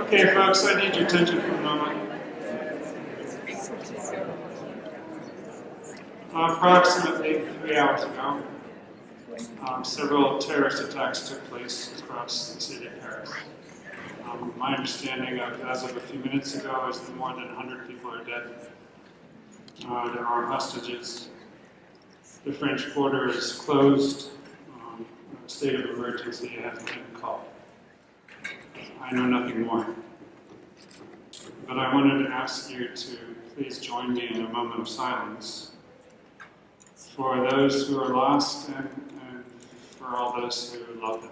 Okay, folks, I need your attention for a moment. Approximately 3 hours ago, several terrorist attacks took place across the city of Paris. My understanding as of a few minutes ago is that more than 100 people are dead. There are hostages. The French border is closed. A state of emergency has been called. I know nothing more. But I wanted to ask you to please join me in a moment of silence for those who are lost and for all those who love them.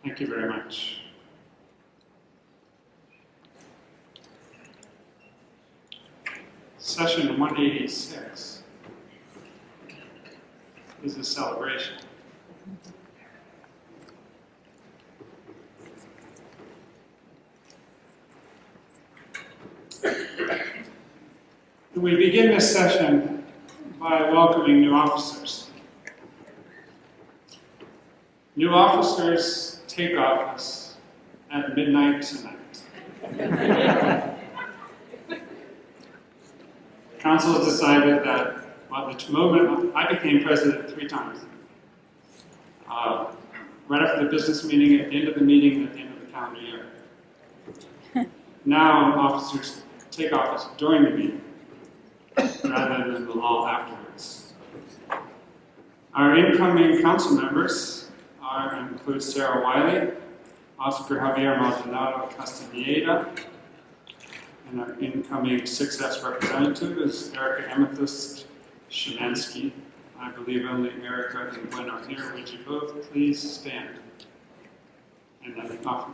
Thank you very much. Session 186 is a celebration. We begin this session by welcoming new officers. New officers take office at midnight tonight. Council has decided that, well, the moment I became president 3 times. Right after the business meeting, at the end of the meeting, at the end of the calendar year. Now officers take office during the meeting, rather than the lull afterwards. Our incoming council members include Sarah Wiley, Oscar Javier Maldonado Castaneda, and our incoming 6S representative is Erica Amethyst Szymanski. I believe only Erica and Gwen are here. Would you both please stand? And let's off.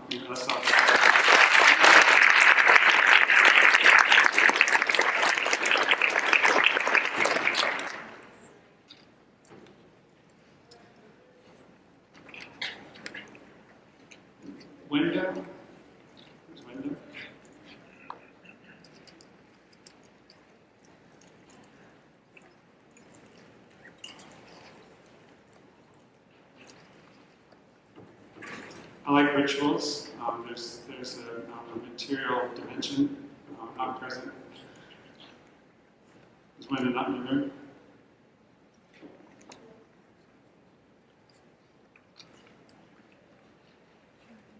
Window? Where's window? I like rituals. There's a material dimension not present. Is window not in the room?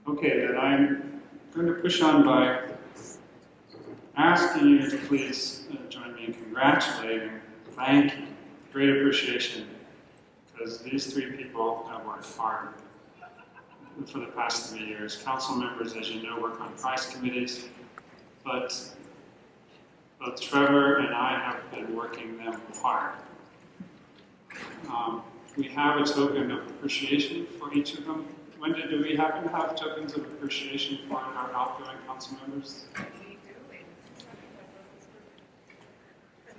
Okay, then I'm going to push on by asking you to please join me in congratulating, thanking, great appreciation, because these 3 people have worked hard for the past 3 years. Council members, as you know, work on price committees, but both Trevor and I have been working them hard. We have a token of appreciation for each of them. Wendy, do we happen to have tokens of appreciation for our outgoing council members?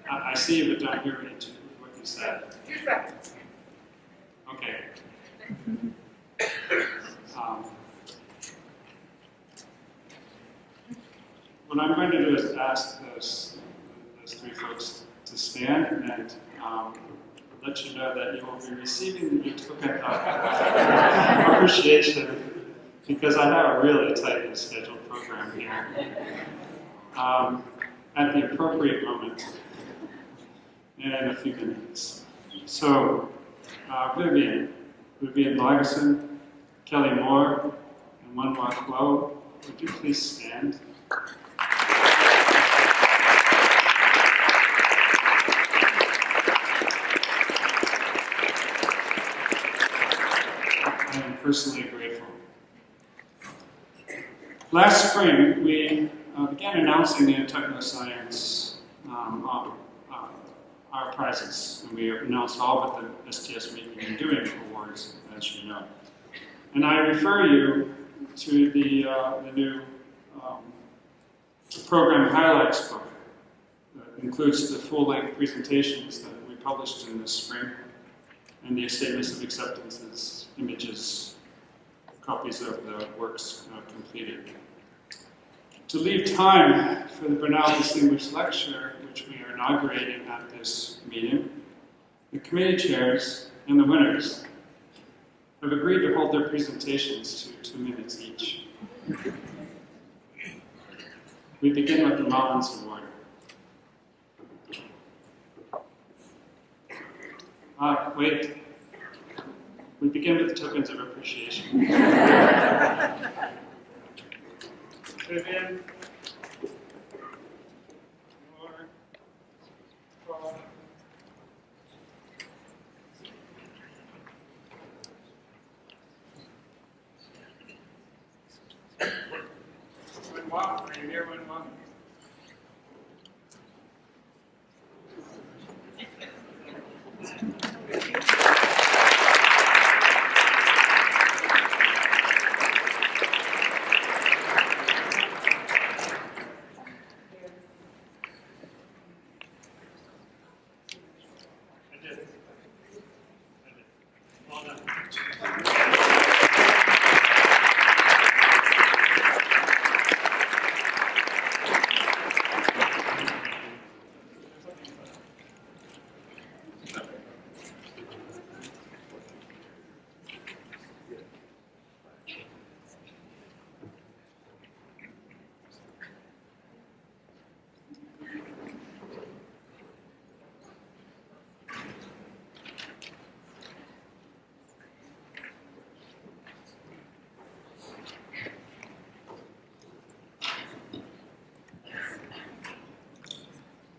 I see you, but don't hear what you said. 2 seconds. Okay. What I'm going to do is ask those 3 folks to stand and let you know that you will be receiving the token of appreciation because I have a really tightly scheduled program here. At the appropriate moment in a few minutes. So, Vivian Lagerson, Kelly Moore, and Wenwa Klo, would you please stand? I am personally grateful. Last spring, we began announcing the technoscience our prizes. And we announced all but the STS Making and Doing awards, as you know. And I refer you to the new program highlights book that includes the full-length presentations that we published in the spring and the statements of acceptances, images, copies of the works completed. To leave time for the Bernal Distinguished Lecture, which we are inaugurating at this meeting, the committee chairs and the winners have agreed to hold their presentations to 2 minutes each. We begin with the Mullins Award. Wait. We begin with tokens of appreciation. Vivian. Are you here, Wenwa?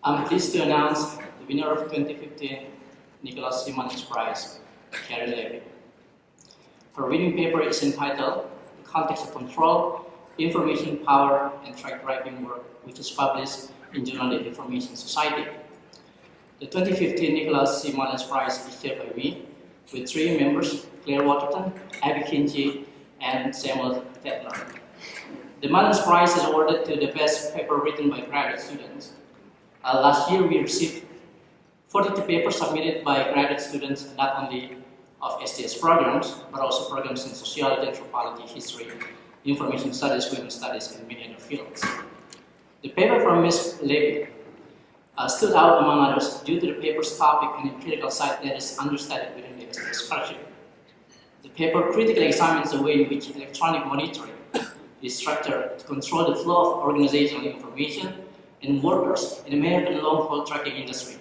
I'm pleased to announce the winner of 2015 Nicholas C. Mullins Prize, Karen Levy. Her winning paper is entitled The Context of Control, Information Power, and Track Driving Work, which is published in Journal of Information Society. The 2015 Nicholas C. Mullins Prize is chaired by me, with 3 members, Claire Waterton, Abby Kinchy, and Samuel Tetler. The Mullins Prize is awarded to the best paper written by graduate students. Last year, we received 42 papers submitted by graduate students, not only of STS programs, but also programs in sociology, anthropology, history, information studies, women's studies, and many other fields. The paper from Ms. Levy stood out among others due to the paper's topic and empirical side that is understudied within the STS scholarship. The paper critically examines the way in which electronic monitoring is structured to control the flow of organizational information and workers in the American long-haul trucking industry.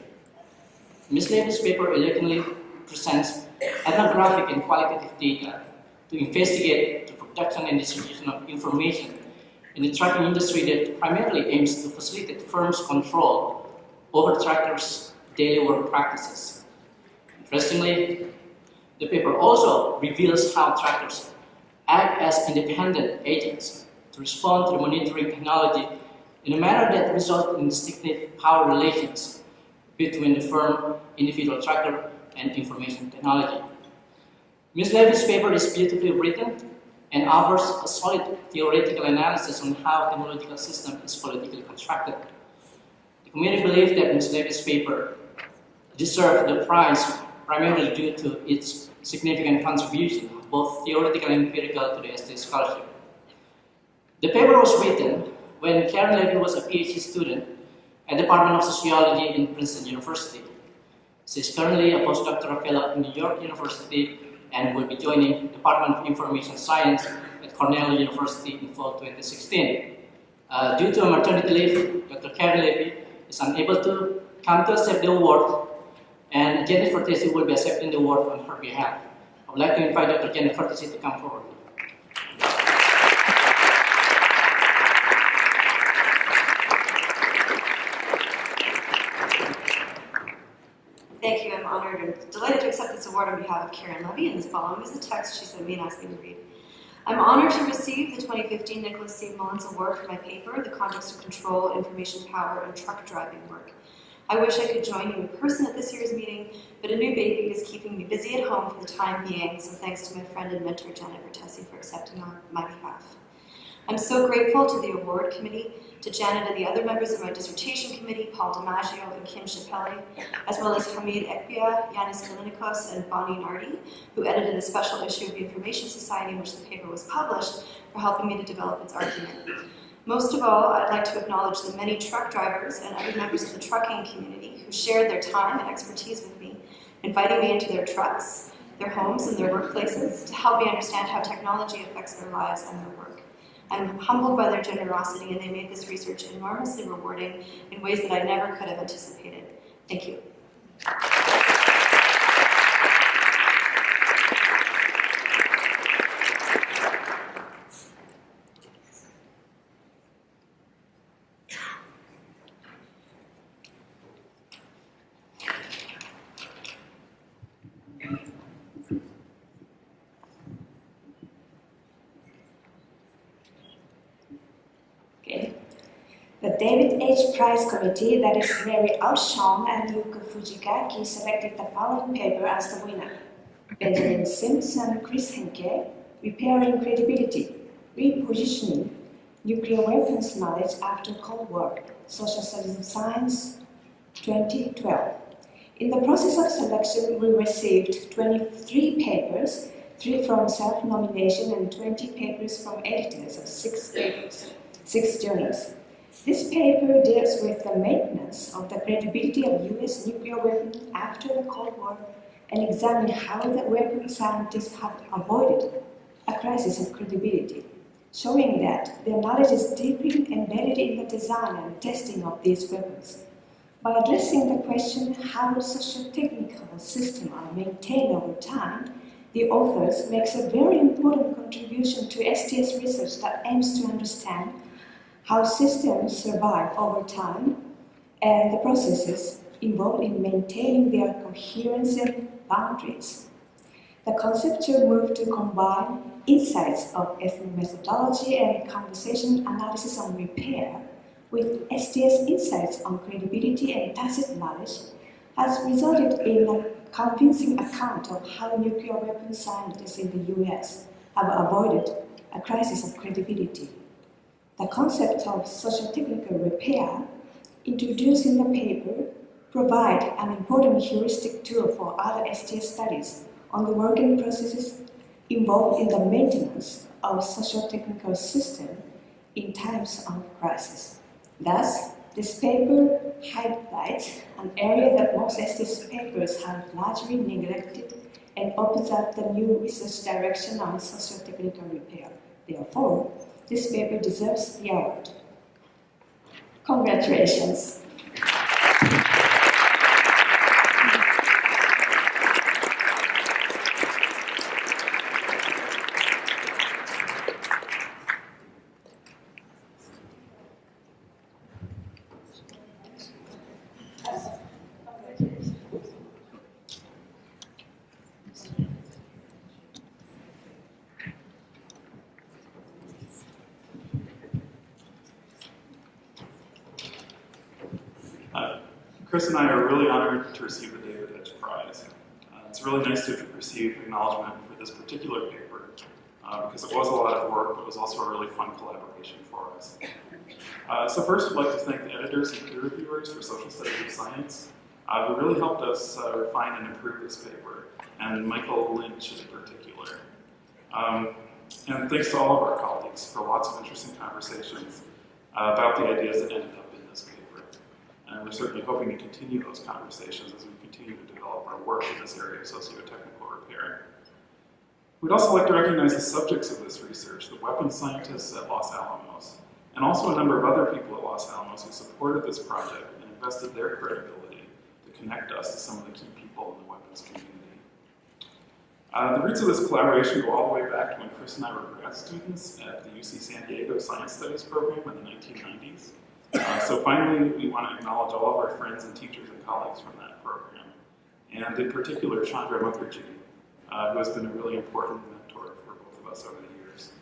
Ms. Levy's paper elegantly presents ethnographic and qualitative data to investigate the production and distribution of information in the trucking industry that primarily aims to facilitate firms' control over truckers' daily work practices. Interestingly, the paper also reveals how truckers act as independent agents to respond to the monitoring technology in a manner that results in distinctive power relations between the firm, individual trucker, and information technology. Ms. Levy's paper is beautifully written and offers a solid theoretical analysis on how a technological system is politically constructed. The community believes that Ms. Levy's paper deserved the prize primarily due to its significant contribution, both theoretical and empirical, to the STS scholarship. The paper was written when Karen Levy was a PhD student at the Department of Sociology in Princeton University. She is currently a postdoctoral fellow at New York University and will be joining the Department of Information Science at Cornell University in fall 2016. Due to a maternity leave, Dr. Karen Levy is unable to come to accept the award, and Jennifer Tesi will be accepting the award on her behalf. I would like to invite Dr. Jennifer Tesi to come forward. Thank you. I'm honored and delighted to accept this award on behalf of Karen Levy, and this following is the text she sent me and asked me to read. I'm honored to receive the 2015 Nicholas C. Mullins Award for my paper, The Context of Control, Information Power, and Truck Driving Work, I wish I could join you in person at this year's meeting, but a new baby is keeping me busy at home for the time being, so thanks to my friend and mentor Janet Vertesi for accepting on my behalf. I'm so grateful to the award committee, to Janet and the other members of my dissertation committee, Paul DiMaggio and Kim Chappelli, as well as Hamid Ekbia, Yanis Kalinikos, and Bonnie Nardi, who edited a special issue of the Information Society in which the paper was published, for helping me to develop its argument. Most of all, I'd like to acknowledge the many truck drivers and other members of the trucking community who shared their time and expertise with me, inviting me into their trucks, their homes, and their workplaces to help me understand how technology affects their lives and their work. I'm humbled by their generosity, and they made this research enormously rewarding in ways that I never could have anticipated. Thank you. The David H. Prize Committee, that is Mary Aushon and Yuka Fujikaki, selected the following paper as the winner. Benjamin Sims and Chris Henke, Repairing Credibility, Repositioning Nuclear Weapons Knowledge After Cold War, Social Studies and Science, 2012. In the process of selection, we received 23 papers, 3 from self-nomination and 20 papers from editors of 6 journals. This paper deals with the maintenance of the credibility of U.S. nuclear weapons after the Cold War and examines how the weapons scientists have avoided a crisis of credibility, showing that their knowledge is deeply embedded in the design and testing of these weapons. By addressing the question how socio-technical systems are maintained over time, the authors makes a very important contribution to STS research that aims to understand how systems survive over time and the processes involved in maintaining their coherence and boundaries. The conceptual move to combine insights of ethnomethodology and conversation analysis on repair with STS insights on credibility and tacit knowledge has resulted in a convincing account of how nuclear weapons scientists in the US have avoided a crisis of credibility. The concept of socio-technical repair, introduced in the paper, provide an important heuristic tool for other STS studies on the working processes involved in the maintenance of socio-technical systems in times of crisis. Thus, this paper highlights an area that most STS papers have largely neglected and opens up the new research direction on socio-technical repair. Therefore, this paper deserves the award. Congratulations. Chris and I are really honored to receive the David H. Prize. It's really nice to receive acknowledgement for this particular paper because it was a lot of work, but it was also a really fun collaboration for us. So first, we'd like to thank the editors and peer reviewers for Social Studies of Science who really helped us refine and improve this paper, and Michael Lynch in particular. And thanks to all of our colleagues for lots of interesting conversations about the ideas that ended up in this paper. And we're certainly hoping to continue those conversations as we continue to develop our work in this area of socio-technical repair. We'd also like to recognize the subjects of this research, the weapons scientists at Los Alamos, and also a number of other people at Los Alamos who supported this project and invested their credibility to connect us to some of the key people in the weapons community. The roots of this collaboration go all the way back to when Chris and I were grad students at the UC San Diego Science Studies program in the 1990s. So finally, we want to acknowledge all of our friends and teachers and colleagues from that program, and in particular, Chandra Mukherjee, who has been a really important mentor for both of us over the years.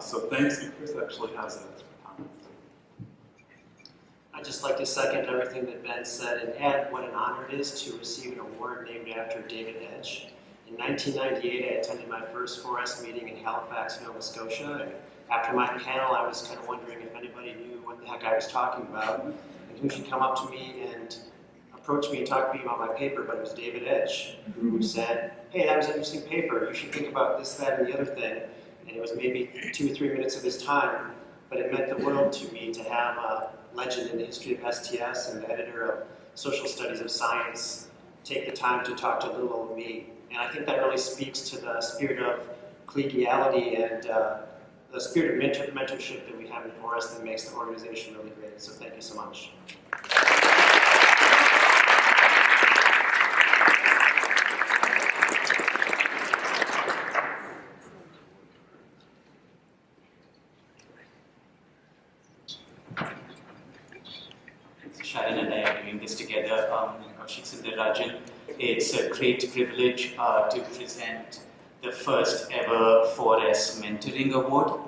So thanks, and Chris actually has a comment. I'd just like to second everything that Ben said and add what an honor it is to receive an award named after David Edge. In 1998, I attended my first 4S meeting in Halifax, Nova Scotia, and after my panel, I was kind of wondering if anybody knew what the heck I was talking about and who should come up to me and approach me and talk to me about my paper, but it was David Edge, who said, hey, that was an interesting paper, you should think about this, that, and the other thing. And it was maybe 2 or 3 minutes of his time, but it meant the world to me to have a legend in the history of STS and the editor of Social Studies of Science take the time to talk to little old me. And I think that really speaks to the spirit of collegiality and the spirit of mentorship that we have in Forest that makes the organization really great. So thank you so much. Sharon and I are doing this together, Kaushik Sundararajan. It's a great privilege to present the first ever 4S Mentoring Award.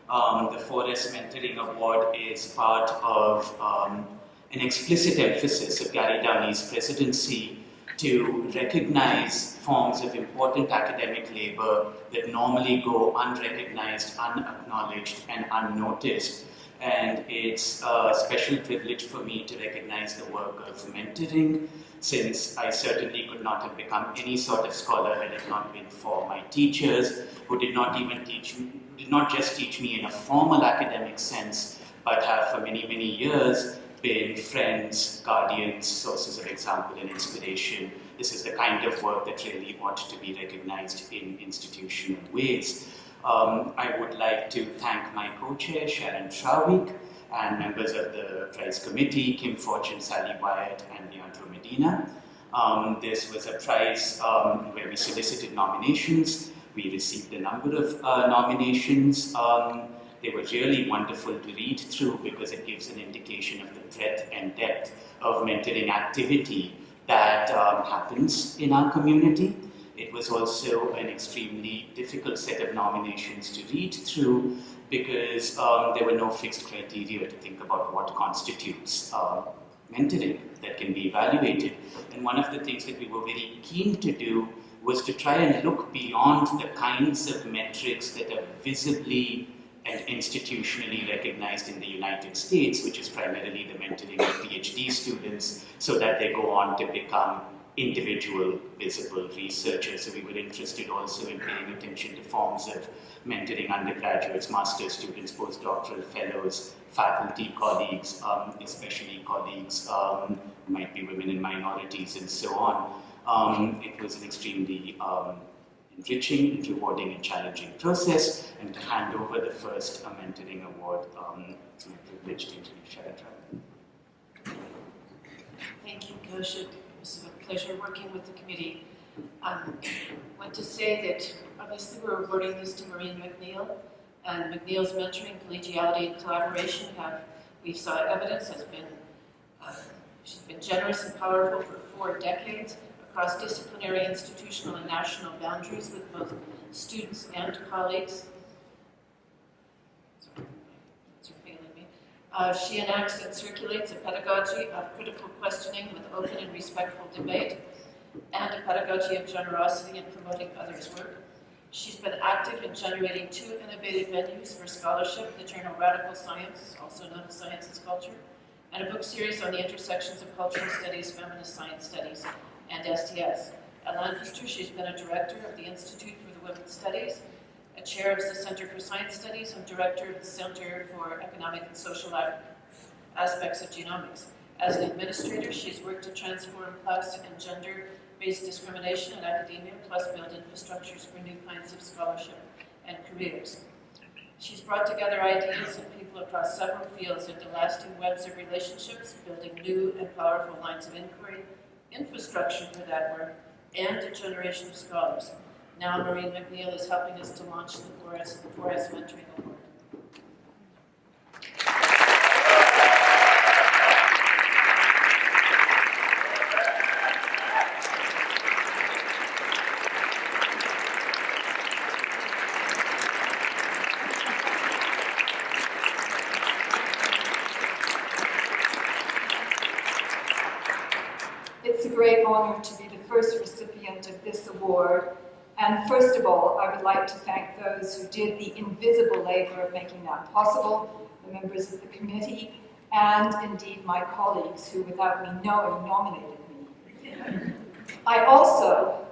The 4S Mentoring Award is part of an explicit emphasis of Gary Downey's presidency to recognize forms of important academic labor that normally go unrecognized, unacknowledged, and unnoticed. And it's a special privilege for me to recognize the work of mentoring, since I certainly could not have become any sort of scholar had it not been for my teachers, who did not just teach me in a formal academic sense, but have for many, many years been friends, guardians, sources of example and inspiration. This is the kind of work that really ought to be recognized in institutional ways. I would like to thank my co-chair, Sharon Trawick, and members of the prize committee, Kim Fortune, Sally Wyatt, and Leandro Medina. This was a prize where we solicited nominations. We received a number of nominations. They were really wonderful to read through because it gives an indication of the breadth and depth of mentoring activity that happens in our community. It was also an extremely difficult set of nominations to read through because there were no fixed criteria to think about what constitutes mentoring that can be evaluated. And one of the things that we were very keen to do was to try and look beyond the kinds of metrics that are visibly and institutionally recognized in the United States, which is primarily the mentoring of PhD students, so that they go on to become individual, visible researchers. So we were interested also in paying attention to forms of mentoring undergraduates, master's students, postdoctoral fellows, faculty colleagues, especially colleagues who might be women and minorities, and so on. It was an extremely enriching, rewarding, and challenging process. And to hand over the first mentoring award, it's my privilege to introduce Sharon Trawick. Thank you, Kaushik. It was a pleasure working with the committee. I want to say that obviously we're awarding this to Maureen McNeil, and McNeil's mentoring, collegiality, and collaboration we saw evidence, she's been generous and powerful for 4 decades across disciplinary, institutional, and national boundaries with both students and colleagues. She enacts and circulates a pedagogy of critical questioning with open and respectful debate, and a pedagogy of generosity in promoting others' work. She's been active in generating 2 innovative venues for scholarship, the journal Radical Science, also known as Science is Culture, and a book series on the intersections of cultural studies, feminist science studies, and STS. At Lancaster, she's been a director of the Institute for the Women's Studies, a chair of the Center for Science Studies, and director of the Center for Economic and Social Aspects of Genomics. As an administrator, she's worked to transform class and gender-based discrimination in academia, plus build infrastructures for new kinds of scholarship and careers. She's brought together ideas and people across several fields into lasting webs of relationships, building new and powerful lines of inquiry, infrastructure for that work, and a generation of scholars. Now Maureen McNeil is helping us to launch the 4S Mentoring Award. first recipient of this award. And first of all, I would like to thank those who did the invisible labor of making that possible, the members of the committee, and indeed my colleagues who, without me knowing, nominated me. I also,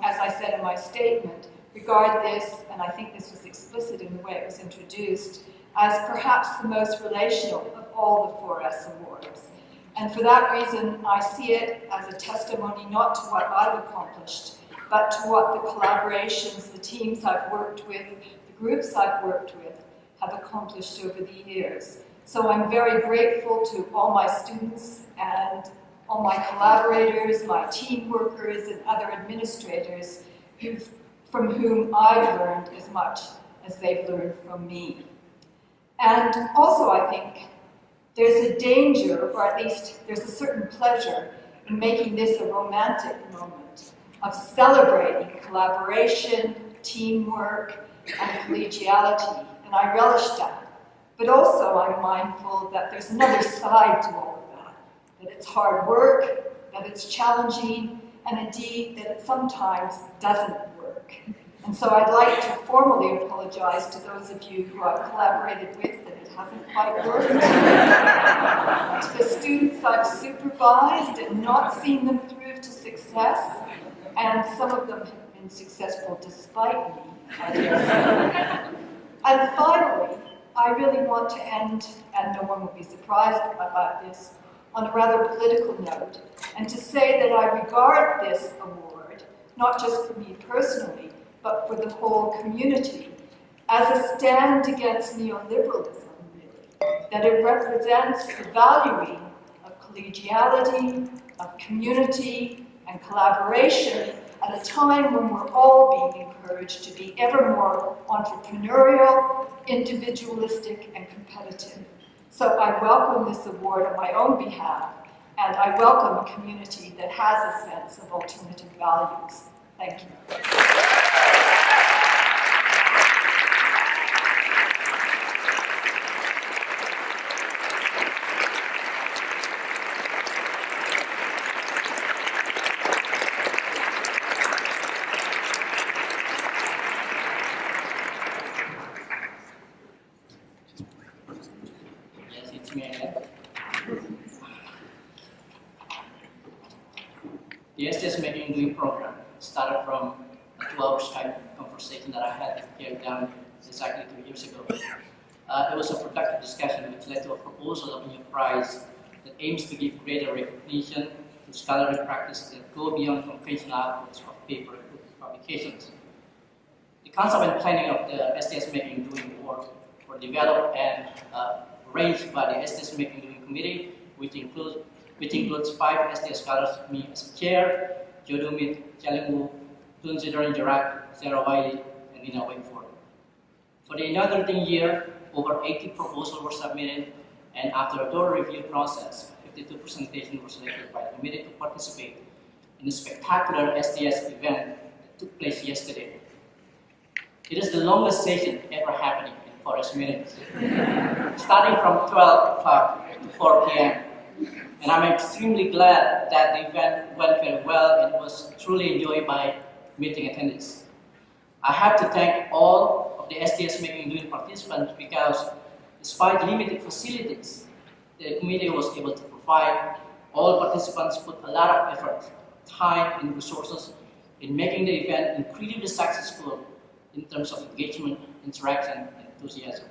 as I said in my statement, regard this, and I think this was explicit in the way it was introduced, as perhaps the most relational of all the 4S awards. And for that reason, I see it as a testimony not to what I've accomplished, but to what the collaborations, the teams I've worked with, the groups I've worked with, have accomplished over the years. So I'm very grateful to all my students and all my collaborators, my team workers, and other administrators from whom I've learned as much as they've learned from me. And also, I think there's a danger, or at least there's a certain pleasure in making this a romantic moment of celebrating collaboration, teamwork, and collegiality, and I relish that. But also I'm mindful that there's another side to all of that it's hard work, that it's challenging, and indeed that it sometimes doesn't work. And so I'd like to formally apologize to those of you who I've collaborated with that it hasn't quite worked. To the students I've supervised and not seen them through to success, and some of them have been successful despite me, I guess. And finally, I really want to end, and no one will be surprised about this, on a rather political note, and to say that I regard this award, not just for me personally, but for the whole community, as a stand against neoliberalism, really. That it represents the valuing of collegiality, of community, and collaboration at a time when we're all being encouraged to be ever more entrepreneurial, individualistic, and competitive. So I welcome this award on my own behalf, and I welcome a community that has a sense of alternative values. Thank you. Yes, it's me again. The SDS Making and Doing program started from a 2-hour Skype conversation that I had here down exactly 2 years ago. It was a productive discussion which led to a proposal of a new prize that aims to give greater recognition to scholarly practices that go beyond conventional outputs of paper publications. The concept and planning of the SDS Making and Doing award were developed and arranged by the SDS Making and Doing Committee, which includes 5 SDS scholars, me as chair, Jodumit, Chalingu, Tunzidaran Jarak, Sarah Wiley, and Nina Wakeford. For the inaugurating year, over 80 proposals were submitted, and after a thorough review process, 52 presentations were selected by the committee to participate in a spectacular SDS event that took place yesterday. It is the longest session ever happening in Forest Minutes, starting from 12 o'clock to 4 p.m. And I'm extremely glad that the event went very well and was truly enjoyed by meeting attendees. I have to thank all of the SDS Making and Doing participants because despite limited facilities, the committee was able to provide. All participants put a lot of effort, time, and resources in making the event incredibly successful in terms of engagement, interaction, and enthusiasm.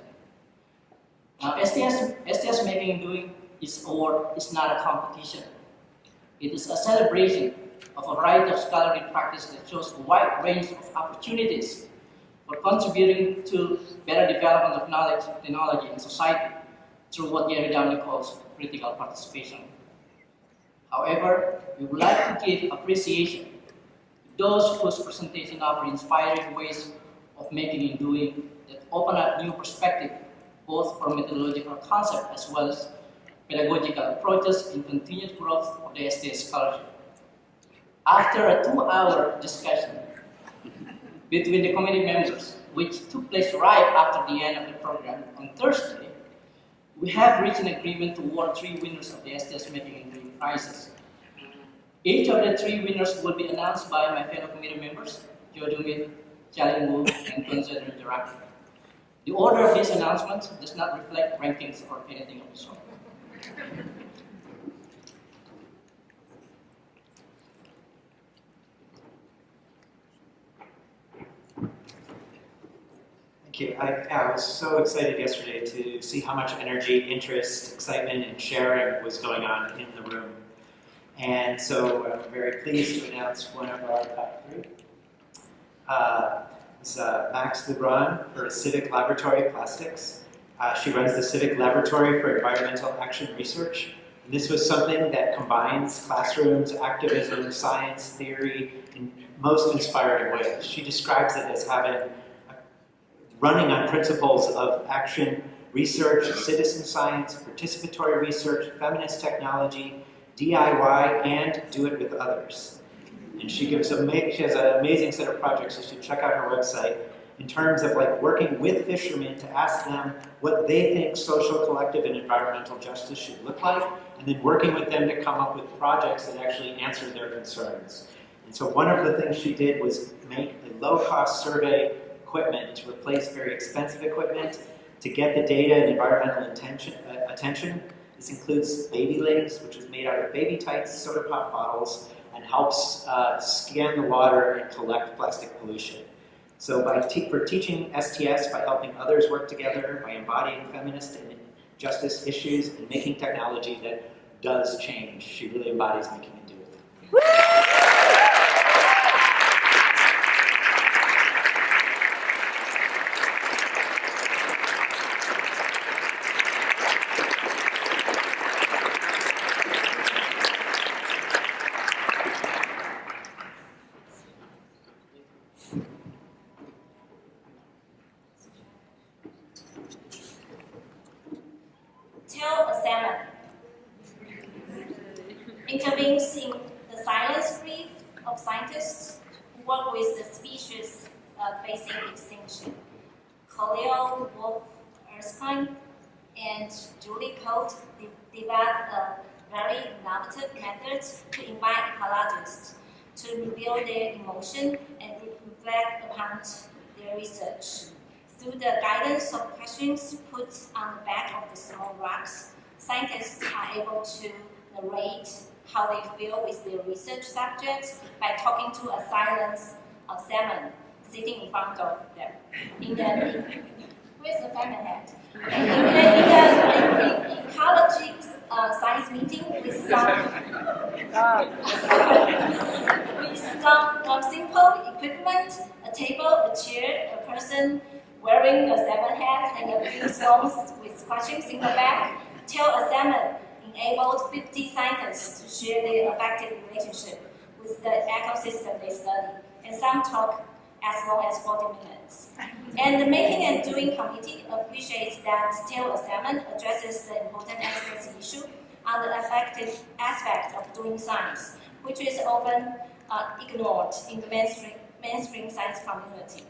Now, SDS Making and Doing this award is not a competition. It is a celebration of a variety of scholarly practice that shows a wide range of opportunities for contributing to better development of knowledge, technology, and society through what Gary Downey calls critical participation. However, we would like to give appreciation to those whose presentation offer inspiring ways of making and doing that open up new perspective, both for methodological concept as well as pedagogical approaches in continued growth of the SDS scholarship. After a 2-hour discussion between the committee members, which took place right after the end of the program on Thursday, we have reached an agreement to award 3 winners of the SDS Making and Doing prizes. Each of the three winners will be announced by my fellow committee members, Jo Dungin, Jialin Wu, and Kun Zedran. The order of these announcements does not reflect rankings or anything of the sort. Thank you. I was so excited yesterday to see how much energy, interest, excitement, and sharing was going on in the room. And so I'm very pleased to announce one of our top three. It's Max Lebrun for Civic Laboratory Plastics. She runs the Civic Laboratory for Environmental Action Research. And this was something that combines classrooms, activism, science, theory in most inspiring ways. She describes it as running on principles of action, research, citizen science, participatory research, feminist technology, DIY, and do it with others. And she has an amazing set of projects. You should check out her website in terms of working with fishermen to ask them what they think social, collective, and environmental justice should look like, and then working with them to come up with projects that actually answer their concerns. And so one of the things she did was make a low-cost survey equipment to replace very expensive equipment to get the data and environmental attention. This includes baby links, which is made out of baby tights, soda pop bottles, and helps scan the water and collect plastic pollution. So for teaching STS, by helping others work together, by embodying feminist and justice issues, and making technology that does change, she really embodies making it do it. Tell a salmon. Intervenes in the silence brief of scientists who work with the species facing extinction. Khalil Wolf Erskine and Julie Colt developed a very innovative method to invite ecologists to reveal their emotion and reflect upon their research. Through the guidance of questions put on the back of the small rocks, scientists are able to narrate how they feel with their research subjects by talking to a silent salmon sitting in front of them. Where's the feminine hat? In the ecology science meeting with some simple equipment, a table, a chair, a person wearing a salmon hat, and a few stones with questions in the back, Tell a Salmon enabled 50 scientists to share their affective relationship with the ecosystem they study, and some talk as long as 40 minutes. And the Making and Doing Committee appreciates that Tell a Salmon addresses the important expertise issue on the effective aspect of doing science, which is often ignored in the mainstream science community.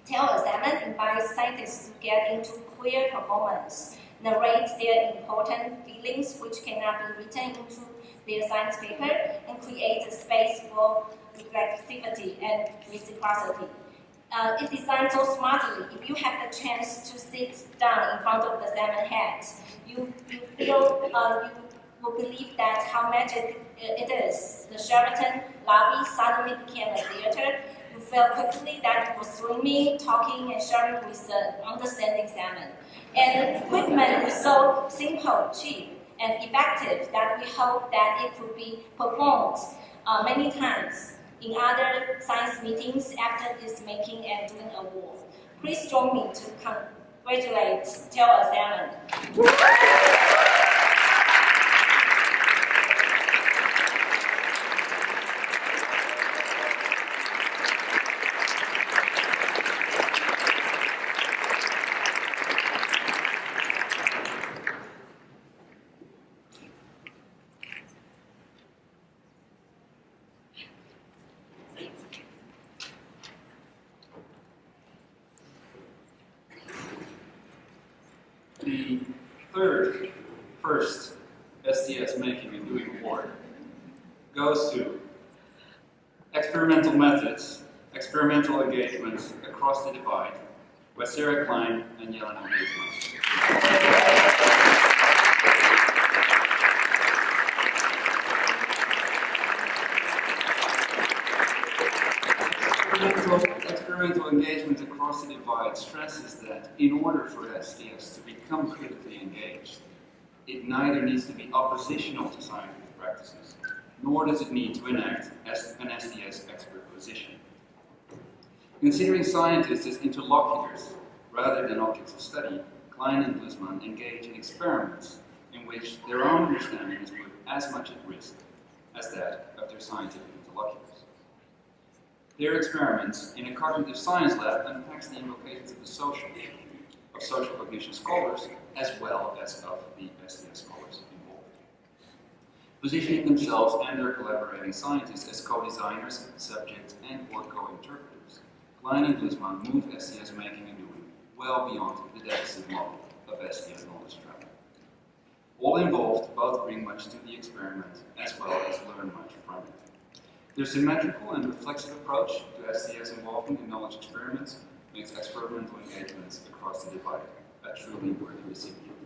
Tell a Salmon invites scientists to get into queer performance, narrate their important feelings which cannot be written into their science paper, and create a space for reflexivity and reciprocity. It's designed so smartly. If you have the chance to sit down in front of the salmon head, you feel you will believe that how magic it is. The Sheraton lobby suddenly became a theater. You felt quickly that you were swimming, talking, and sharing with the understanding salmon. And the equipment was so simple, cheap, and effective that we hope that it could be performed many times in other science meetings after this Making and Doing award. Please join me to congratulate Tell a Salmon. The first STS Making and Doing award goes Experimental Methods, Experimental Engagements Across the Divide by Sarah Klein and Jelena Wiesman. Experimental engagement across the divide stresses that in order for SDS to become critically engaged, it neither needs to be oppositional to scientific practices, nor does it need to enact as an SDS expert position. Considering scientists as interlocutors rather than objects of study, Klein and Wiesman engage in experiments in which their own understanding is put as much at risk as that of their scientific interlocutors. Their experiments in a cognitive science lab unpacks the implications of social cognition scholars as well as of the SDS scholars involved. Positioning themselves and their collaborating scientists as co-designers, subjects, and/or co-interpreters, Klein and Wiesman move SDS making and doing well beyond the deficit model of SDS knowledge travel. All involved both bring much to the experiment as well as learn much from it. Their symmetrical and reflexive approach to SDS involvement in knowledge experiments makes experimental engagements across the divide a truly worthy recipient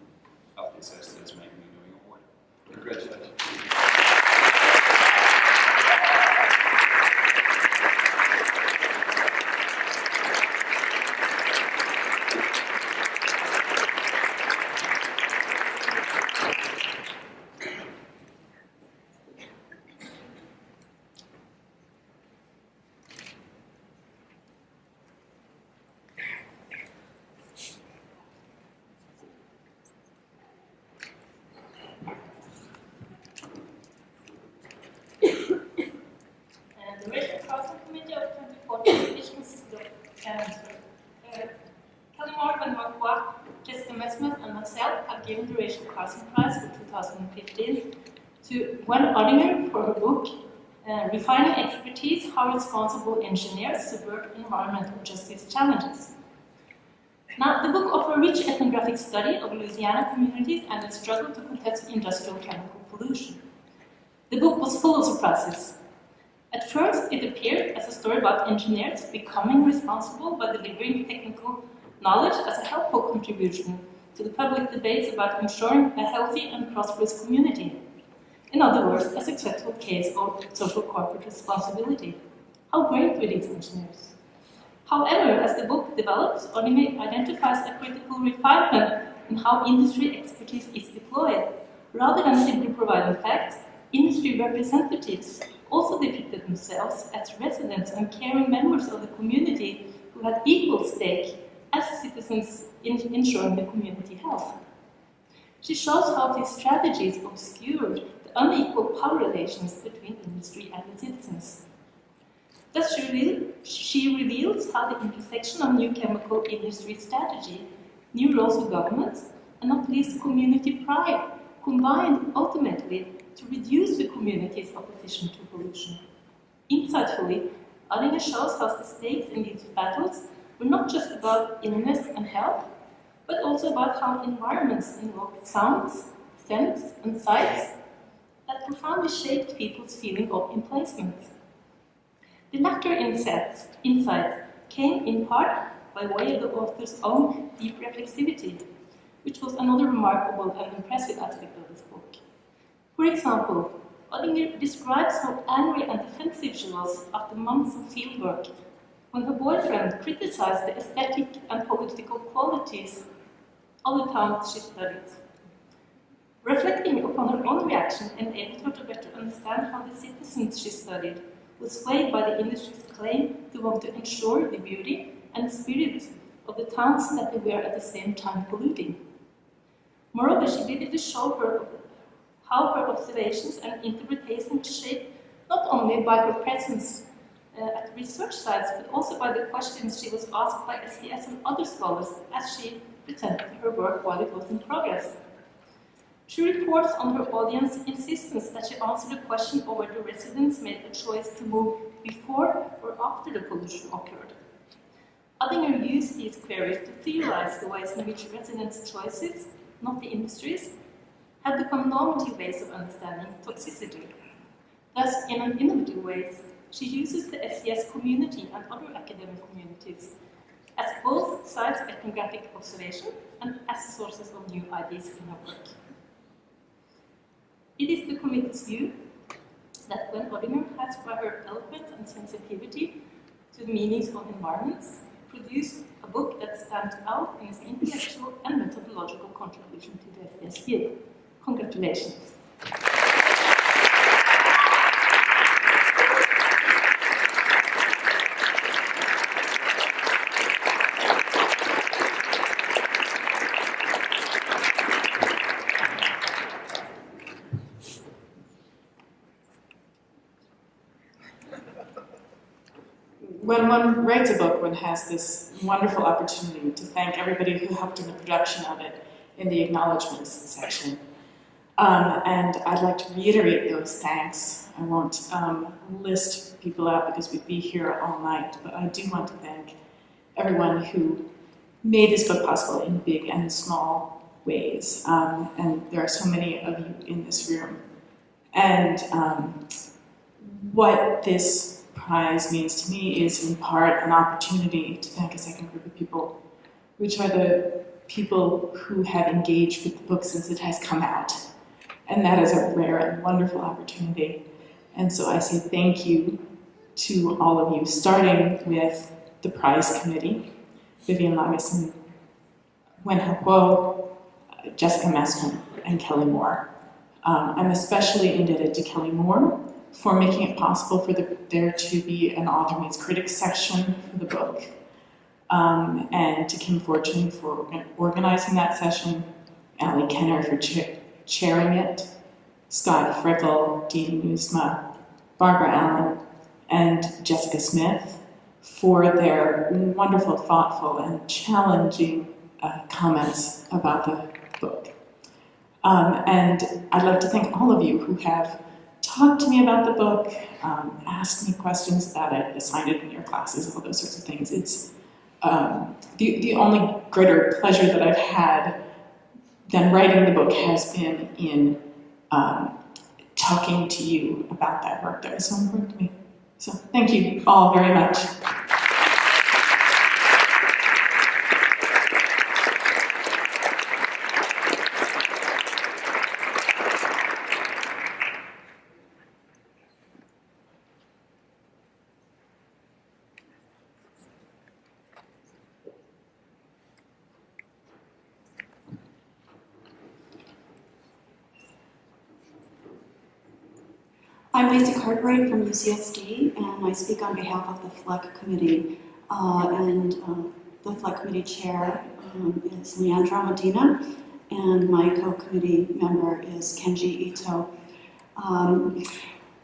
of this SDS Making and Doing Award. Congratulations. The Racial Crossing Committee of 2014, which consists of Kelly Morgan, Marquardt, Jessica Messmer, and myself, have given the Racial Crossing Prize for 2015 to Gwen Ottinger for her book, Refining Expertise, How Responsible Engineers Subvert Environmental Justice Challenges. Now, the book offers a rich ethnographic study of Louisiana communities and the struggle to contest industrial chemical pollution. The book was full of surprises. At first, it appeared as a story about engineers becoming responsible by delivering technical knowledge as a helpful contribution to the public debates about ensuring a healthy and prosperous community. In other words, a successful case of social corporate responsibility. How great were these engineers? However, as the book develops, Ottinger identifies a critical refinement in how industry expertise is deployed. Rather than simply providing facts, industry representatives also depicted themselves as residents and caring members of the community who had equal stake as citizens in ensuring the community health. She shows how these strategies obscured the unequal power relations between industry and the citizens. Thus, she reveals how the intersection of new chemical industry strategy, new roles of government, and not least community pride combined ultimately to reduce the community's opposition to pollution. Insightfully, Ottinger shows how the stakes in these battles were not just about illness and health, but also about how environments invoke sounds, scents, and sights that profoundly shaped people's feeling of emplacement. The latter insight came in part by way of the author's own deep reflexivity, which was another remarkable and impressive aspect of this book. For example, Ottinger describes how angry and defensive she was after months of fieldwork when her boyfriend criticized the aesthetic and political qualities of the towns she studied. Reflecting upon her own reaction enabled her to better understand how the citizens she studied were swayed by the industry's claim to want to ensure the beauty and spirit of the towns that they were at the same time polluting. Moreover, she vividly showed her how her observations and interpretations were shaped not only by her presence at research sites, but also by the questions she was asked by SDS and other scholars as she presented her work while it was in progress. She reports on her audience's insistence that she answer the question of whether residents made a choice to move before or after the pollution occurred. Ottinger used these queries to theorize the ways in which residents' choices, not the industries, have become normative ways of understanding toxicity. Thus, in an innovative way, she uses the SES community and other academic communities as both sites of ethnographic observation and as sources of new ideas in her work. It is the committee's view that Gwen Odinger has, by her eloquence and sensitivity to the meanings of environments, produced a book that stands out in its intellectual and methodological contribution to the SES field. Congratulations. When one writes a book, one has this wonderful opportunity to thank everybody who helped in the production of it in the acknowledgments section. And I'd like to reiterate those thanks. I won't list people out because we'd be here all night, but I do want to thank everyone who made this book possible in big and small ways. And there are so many of you in this room. And what this prize means to me is in part an opportunity to thank a second group of people, which are the people who have engaged with the book since it has come out. And that is a rare and wonderful opportunity. And so I say thank you to all of you, starting with the prize committee, Vivian Lageson, Wen Hak-Wo, Jessica Mestman, and Kelly Moore. I'm especially indebted to Kelly Moore for making it possible for there to be an author meets critics section for the book, and to Kim Fortune for organizing that session, Allie Kenner for chairing it, Scott Frickel, Dean Newsma, Barbara Allen, and Jessica Smith for their wonderful, thoughtful, and challenging comments about the book. And I'd like to thank all of you who have talked to me about the book, asked me questions about it, assigned it in your classes, all those sorts of things. It's the only greater pleasure that I've had than writing the book has been in talking to you about that work that was so important to me. So thank you all very much. I'm Lisa Cartwright from UCSD, and I speak on behalf of the FLEC committee. The FLEC committee chair is Leandra Medina, and my co-committee member is Kenji Ito.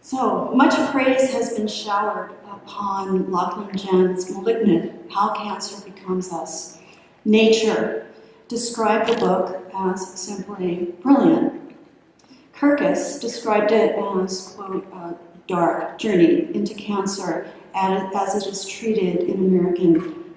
So much praise has been showered upon Lachlan Jen's Malignant, How Cancer Becomes Us. Nature described the book as simply brilliant. Kirkus described it as, quote, a dark journey into cancer as it is treated in American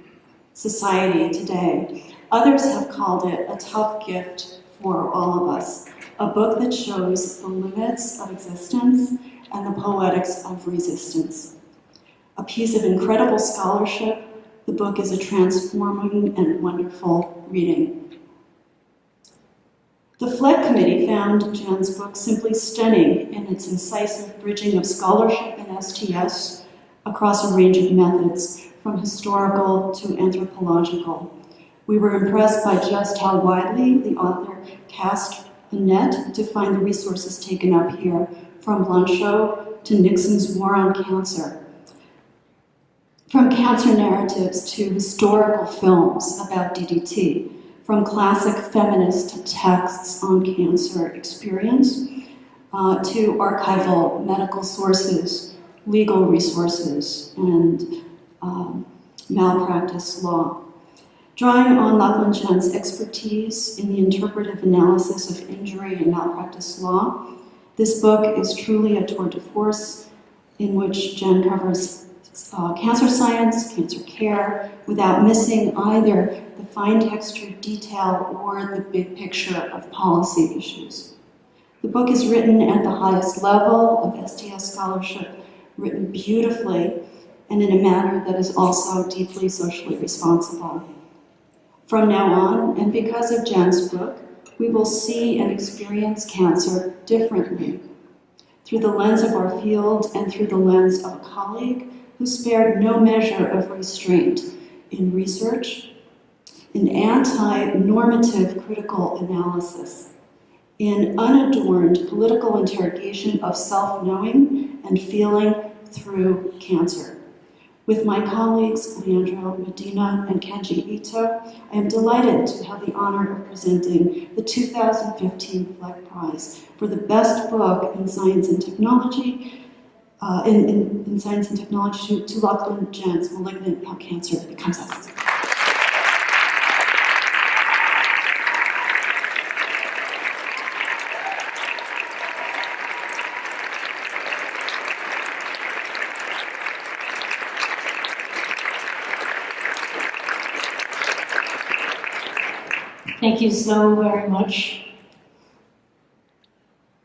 society today. Others have called it a tough gift for all of us, a book that shows the limits of existence and the poetics of resistance. A piece of incredible scholarship, the book is a transforming and wonderful reading. The FLEC committee found Jen's book simply stunning in its incisive bridging of scholarship and STS across a range of methods, from historical to anthropological. We were impressed by just how widely the author cast the net to find the resources taken up here, from Blanchot to Nixon's War on Cancer, from cancer narratives to historical films about DDT, from classic feminist texts on cancer experience to archival medical sources, legal resources, and malpractice law. Drawing on Lachlan Jen's expertise in the interpretive analysis of injury and malpractice law, this book is truly a tour de force in which Jen covers cancer science, cancer care, without missing either the fine-textured detail or the big picture of policy issues. The book is written at the highest level of STS scholarship, written beautifully, and in a manner that is also deeply socially responsible. From now on, and because of Jan's book, we will see and experience cancer differently, through the lens of our field and through the lens of a colleague who spared no measure of restraint in research, in anti-normative critical analysis, in unadorned political interrogation of self-knowing and feeling through cancer. With my colleagues, Leandro Medina and Kenji Ito, I am delighted to have the honor of presenting the 2015 Fleck Prize for the best book in science and technology, in science and technology to Lachlan Jan's Malignant How Cancer Becomes Us. Thank you so very much.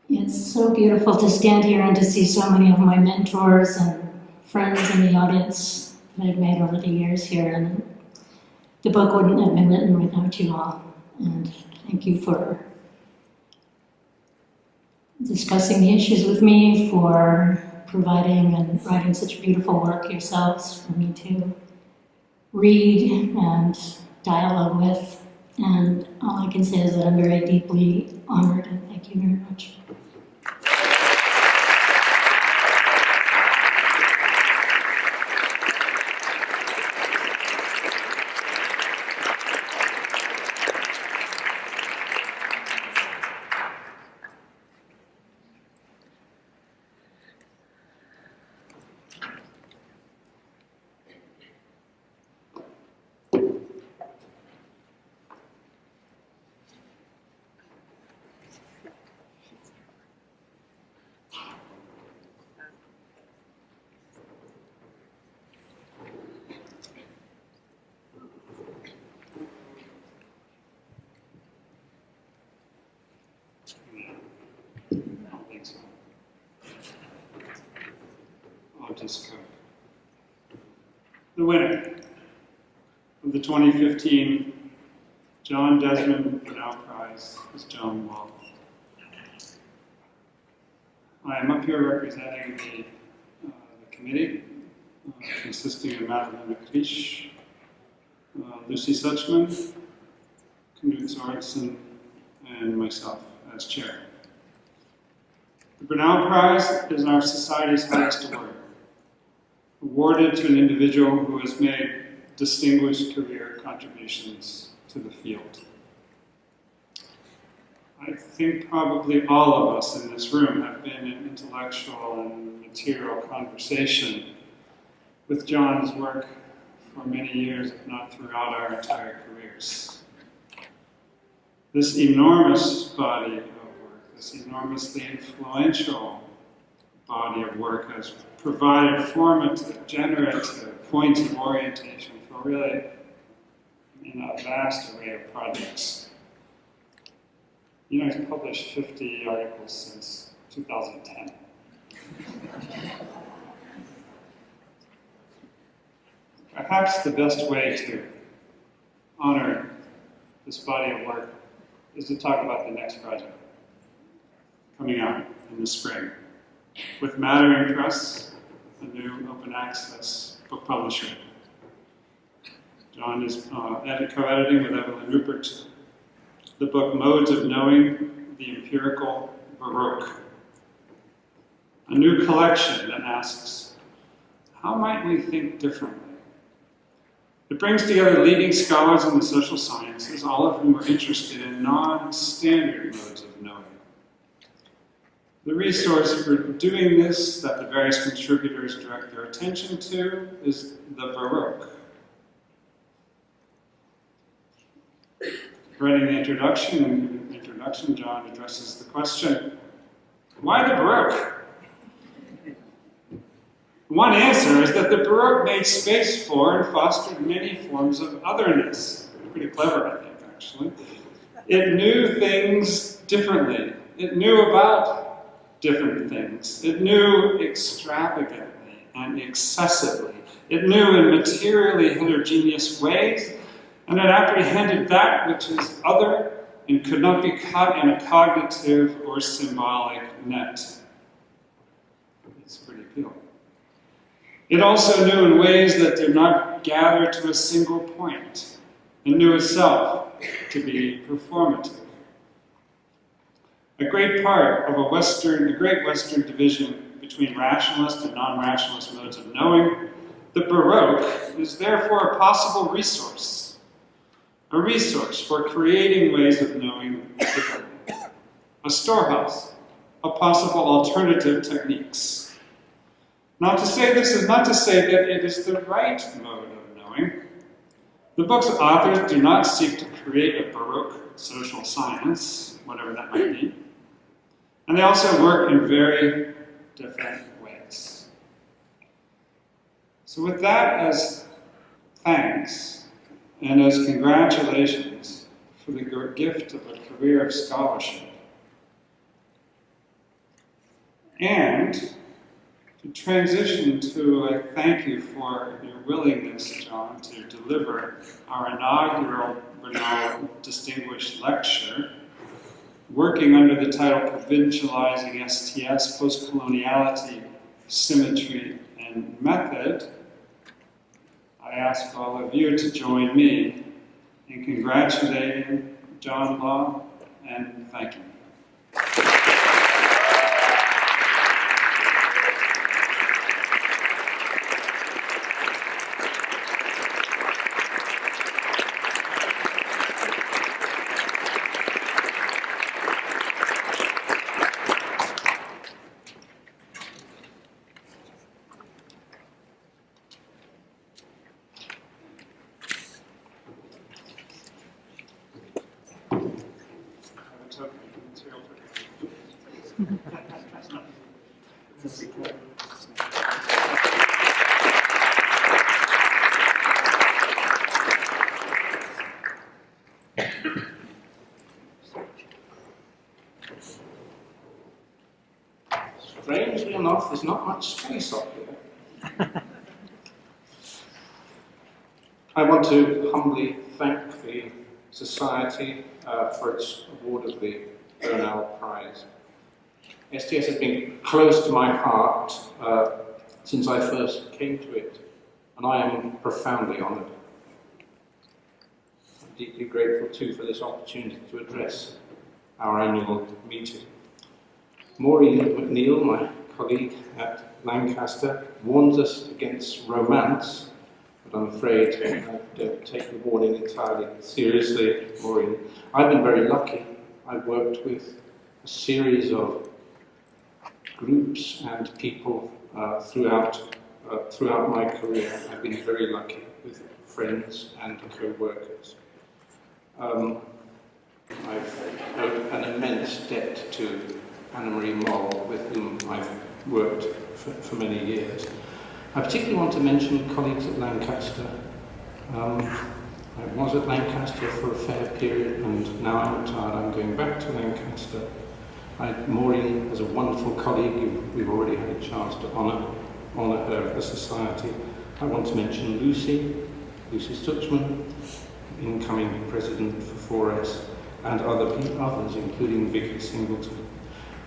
It's so beautiful to stand here and to see so many of my mentors and friends in the audience that I've made over the years here. And the book wouldn't have been written without you all. And thank you for discussing the issues with me, for providing and writing such beautiful work yourselves for me to read and dialogue with. And all I can say is that I'm very deeply honored, and thank you very much. The winner of the 2015 John Desmond Brunel Prize is John Wall. I am up here representing the committee, consisting of Madeleine Krisch, Lucy Suchman, Knut Sorensen, and myself as chair. The Brunel Prize is our society's highest award, awarded to an individual who has made distinguished career contributions to the field. I think probably all of us in this room have been in intellectual and material conversation with John's work for many years, if not throughout our entire careers. This enormous body of work, this enormously influential body of work has provided formative, generative points of orientation for really a vast array of projects. You know, he's published 50 articles since 2010. Perhaps the best way to honor this body of work is to talk about the next project coming out in the spring with Mattering Press, a new open access book publisher. John is co-editing with Evelyn Rupert the book Modes of Knowing the Empirical Baroque, a new collection that asks, how might we think differently? It brings together leading scholars in the social sciences, all of whom are interested in non-standard modes of knowing. The resource for doing this that the various contributors direct their attention to is the Baroque. Writing the introduction, John addresses the question, why the Baroque? One answer is that the Baroque made space for and fostered many forms of otherness. Pretty clever, I think, actually. It knew things differently. It knew about different things. It knew extravagantly. and excessively. It knew in materially heterogeneous ways, and it apprehended that which is other and could not be caught in a cognitive or symbolic net. It's pretty appealing. It also knew in ways that did not gather to a single point, and knew itself to be performative. A great part of the great Western division between rationalist and non-rationalist modes of knowing, the Baroque is therefore a possible resource. A resource for creating ways of knowing differently. A storehouse of possible alternative techniques. This is not to say that it is the right mode of knowing. The book's authors do not seek to create a Baroque social science, whatever that might be. And they also work in very different ways. So with that as thanks, and as congratulations for the gift of a career of scholarship, and to transition to a thank you for your willingness, John, to deliver our inaugural Bernal Distinguished Lecture, working under the title Provincializing STS, Postcoloniality, Symmetry, and Method. I ask all of you to join me in congratulating John Law and thanking him. Strangely enough, there's not much space up here. I want to humbly thank the Society for its award of the Bernal Prize. STS has been close to my heart since I first came to it, and I am profoundly honoured. I'm deeply grateful too for this opportunity to address our annual meeting. Maureen McNeill, my colleague at Lancaster, warns us against romance, but I'm afraid I don't take the warning entirely seriously, Maureen. I've been very lucky. I've worked with a series of groups and people throughout my career. I've been very lucky with friends and co-workers. I've owed an immense debt to Anna-Marie Moll, with whom I've worked for many years. I particularly want to mention colleagues at Lancaster. I was at Lancaster for a fair period, and now I'm retired, I'm going back to Lancaster. Maureen is a wonderful colleague. We've already had a chance to honour her at the Society. I want to mention Lucy Stutzman, incoming president for 4S, and others, including Vicky Singleton.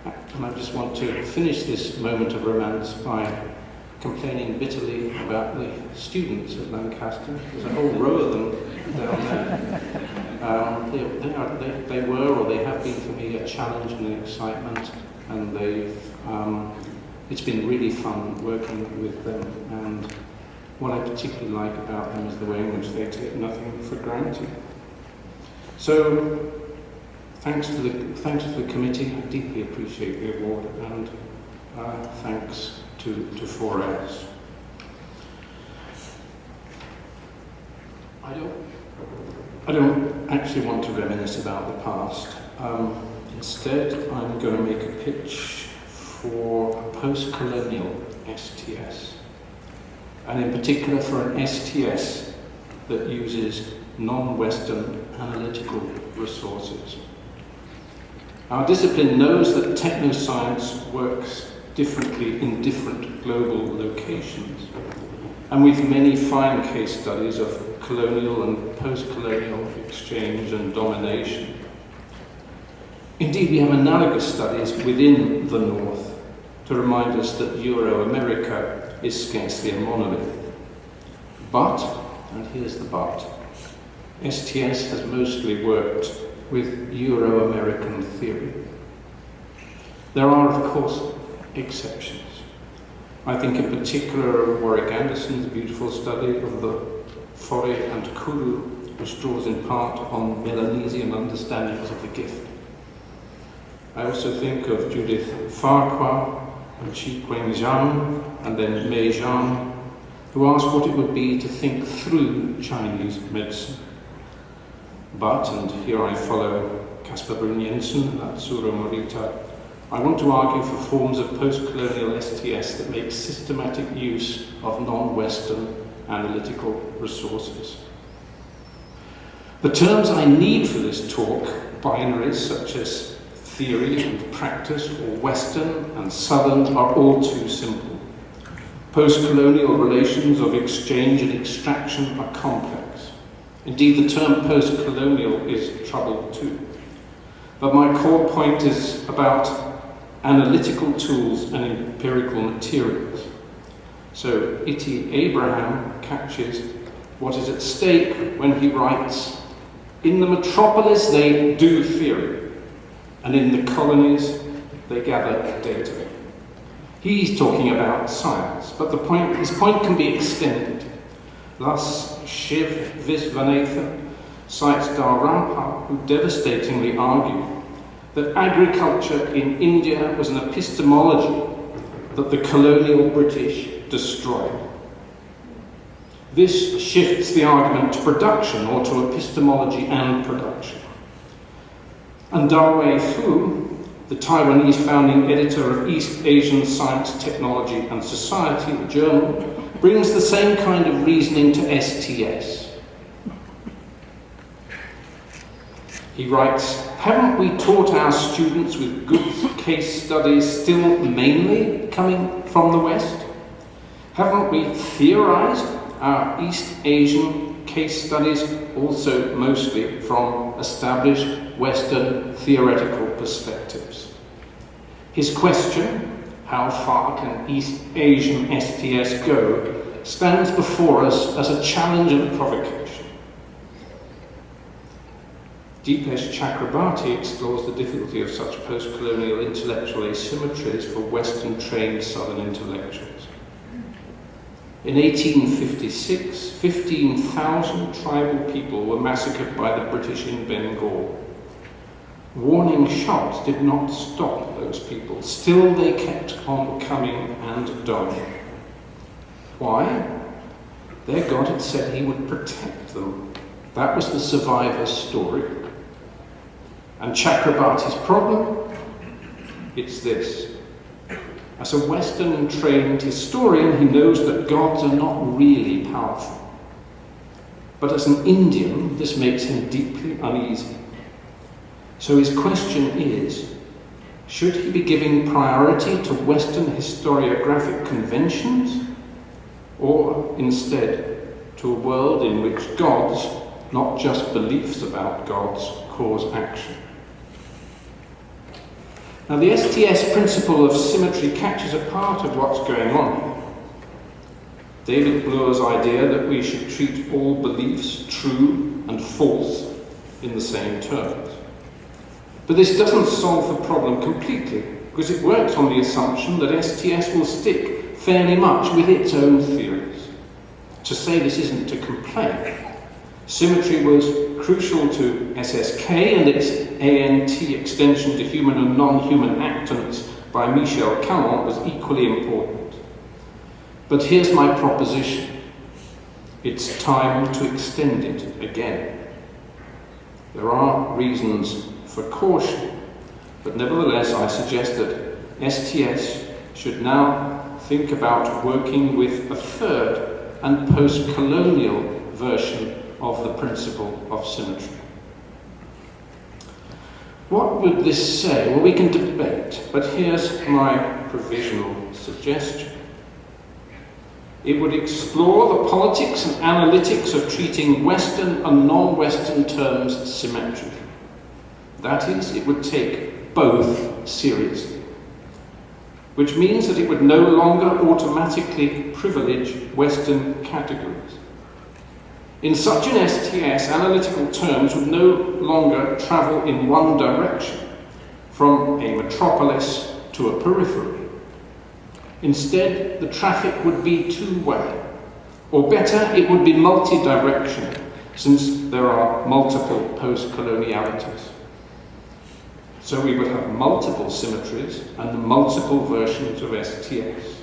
And I just want to finish this moment of romance by complaining bitterly about the students at Lancaster. There's a whole row of them down there. They were, or they have been for me, a challenge and an excitement, and it's been really fun working with them. And what I particularly like about them is the way in which they take nothing for granted. So, thanks to the committee. I deeply appreciate the award, and thanks to 4S. I don't actually want to reminisce about the past. Instead, I'm going to make a pitch for a post-colonial STS, and in particular for an STS that uses non-Western analytical resources. Our discipline knows that technoscience works differently in different global locations, and with many fine case studies of colonial and post-colonial exchange and domination. Indeed, we have analogous studies within the North to remind us that Euro-America is scarcely a monolith. But, and here's the but, STS has mostly worked with Euro-American theory. There are, of course, exceptions. I think in particular of Warwick Anderson's beautiful study of the Fore and Kuru, which draws in part on Melanesian understandings of the gift. I also think of Judith Farquhar and Chi Quang Zhang and then Mei Zhang, who asked what it would be to think through Chinese medicine. But, and here I follow Caspar Brun-Jensen and Atsuro Morita, I want to argue for forms of post-colonial STS that make systematic use of non-Western analytical resources. The terms I need for this talk, binaries such as theory and practice, or Western and Southern, are all too simple. Post-colonial relations of exchange and extraction are complex. Indeed, the term post-colonial is troubled too. But my core point is about analytical tools and empirical materials. So Itty Abraham catches what is at stake when he writes, "In the metropolis they do theory, and in the colonies they gather data." He's talking about science, but his point can be extended. Thus, Shiv Visvanathan cites Dalrymple, who devastatingly argued that agriculture in India was an epistemology that the colonial British destroyed. This shifts the argument to production, or to epistemology and production. And Dawei Fu, the Taiwanese founding editor of East Asian Science, Technology and Society, the journal, brings the same kind of reasoning to STS. He writes, "Haven't we taught our students with good case studies still mainly coming from the West? Haven't we theorized our East Asian case studies also mostly from established Western theoretical perspectives?" His question, how far can East Asian STS go, stands before us as a challenge and a provocation. Deepesh Chakrabarty explores the difficulty of such post-colonial intellectual asymmetries for Western-trained Southern intellectuals. In 1856, 15,000 tribal people were massacred by the British in Bengal. Warning shots did not stop those people. Still, they kept on coming and dying. Why? Their God had said he would protect them. That was the survivor's story. And Chakrabarty's problem? It's this. As a Western-trained historian, he knows that gods are not really powerful. But as an Indian, this makes him deeply uneasy. So his question is, should he be giving priority to Western historiographic conventions, or instead to a world in which gods, not just beliefs about gods, cause action? Now, the STS principle of symmetry catches a part of what's going on here. David Bloor's idea that we should treat all beliefs, true and false, in the same terms. But this doesn't solve the problem completely, because it works on the assumption that STS will stick fairly much with its own theories. To say this isn't to complain. Symmetry was crucial to SSK, and its ANT extension to human and non-human actants by Michel Calment was equally important. But here's my proposition. It's time to extend it again. There are reasons for caution, but nevertheless I suggest that STS should now think about working with a third and post-colonial version of the principle of symmetry. What would this say? Well, we can debate, but here's my provisional suggestion. It would explore the politics and analytics of treating Western and non-Western terms symmetrically. That is, it would take both seriously, which means that it would no longer automatically privilege Western categories. In such an STS, analytical terms would no longer travel in one direction, from a metropolis to a periphery. Instead, the traffic would be two-way, or better, it would be multi-directional, since there are multiple post-colonialities. So we would have multiple symmetries and multiple versions of STS,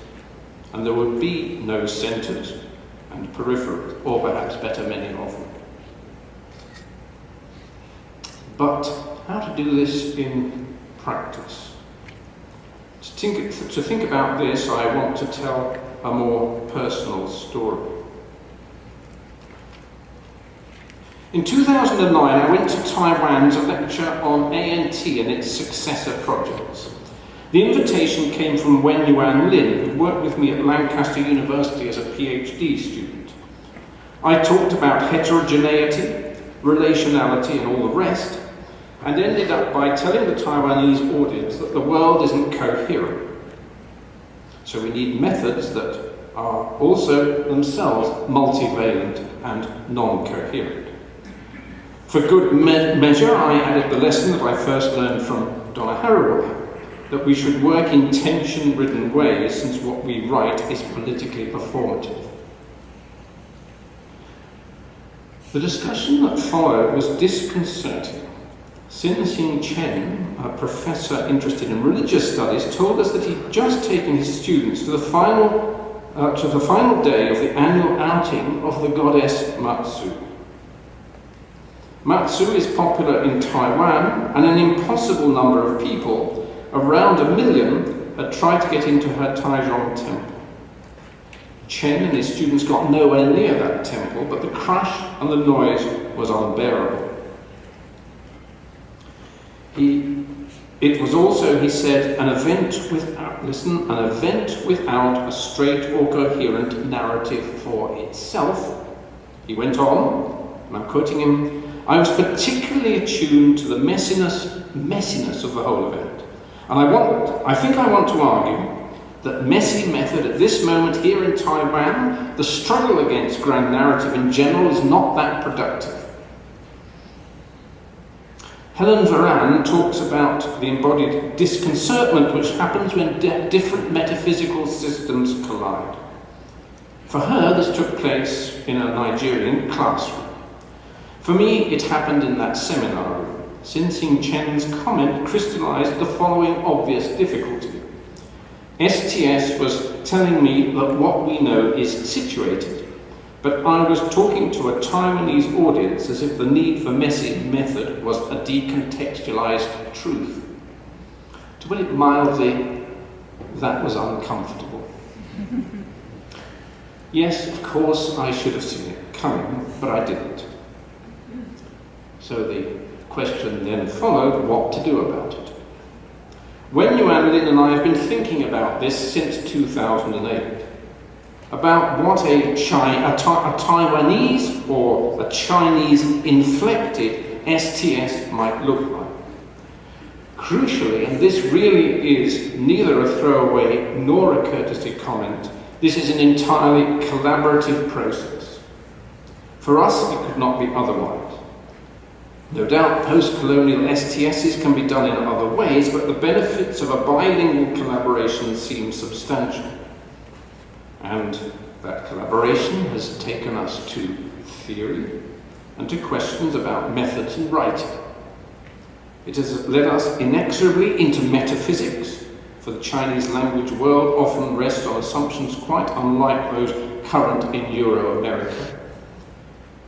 and there would be no centres and peripheries, or perhaps better, many of them. But how to do this in practice? To think about this, I want to tell a more personal story. In 2009, I went to Taiwan to lecture on ANT and its successor projects. The invitation came from Wen Yuan Lin, who worked with me at Lancaster University as a PhD student. I talked about heterogeneity, relationality, and all the rest, and ended up by telling the Taiwanese audience that the world isn't coherent. So we need methods that are also themselves multivalent and non-coherent. For good measure, I added the lesson that I first learned from Donna Haraway, that we should work in tension-ridden ways since what we write is politically performative. The discussion that followed was disconcerting. Sin-Sing Chen, a professor interested in religious studies, told us that he'd just taken his students to the final day of the annual outing of the goddess Matsu. Matsu is popular in Taiwan, and an impossible number of people, around 1 million, had tried to get into her Taichung temple. Chen and his students got nowhere near that temple, but the crush and the noise was unbearable. It was also, he said, an event without a straight or coherent narrative for itself. He went on, and I'm quoting him, I was particularly attuned to the messiness of the whole event. And I think I want to argue that messy method at this moment here in Taiwan, the struggle against grand narrative in general is not that productive. Helen Varan talks about the embodied disconcertment which happens when different metaphysical systems collide. For her, this took place in a Nigerian classroom. For me, it happened in that seminar room. Sin-Sing Chen's comment crystallized the following obvious difficulty. STS was telling me that what we know is situated, but I was talking to a Taiwanese audience as if the need for messy method was a decontextualized truth. To put it mildly, that was uncomfortable. Yes, of course, I should have seen it coming, but I didn't. So the question then followed, what to do about it. Wen Yuan Lin and I have been thinking about this since 2008. About what a Taiwanese or a Chinese-inflected STS might look like. Crucially, and this really is neither a throwaway nor a courtesy comment, this is an entirely collaborative process. For us, it could not be otherwise. No doubt post-colonial STSs can be done in other ways, but the benefits of a bilingual collaboration seem substantial. And that collaboration has taken us to theory and to questions about methods and writing. It has led us inexorably into metaphysics, for the Chinese language world often rests on assumptions quite unlike those current in Euro-America.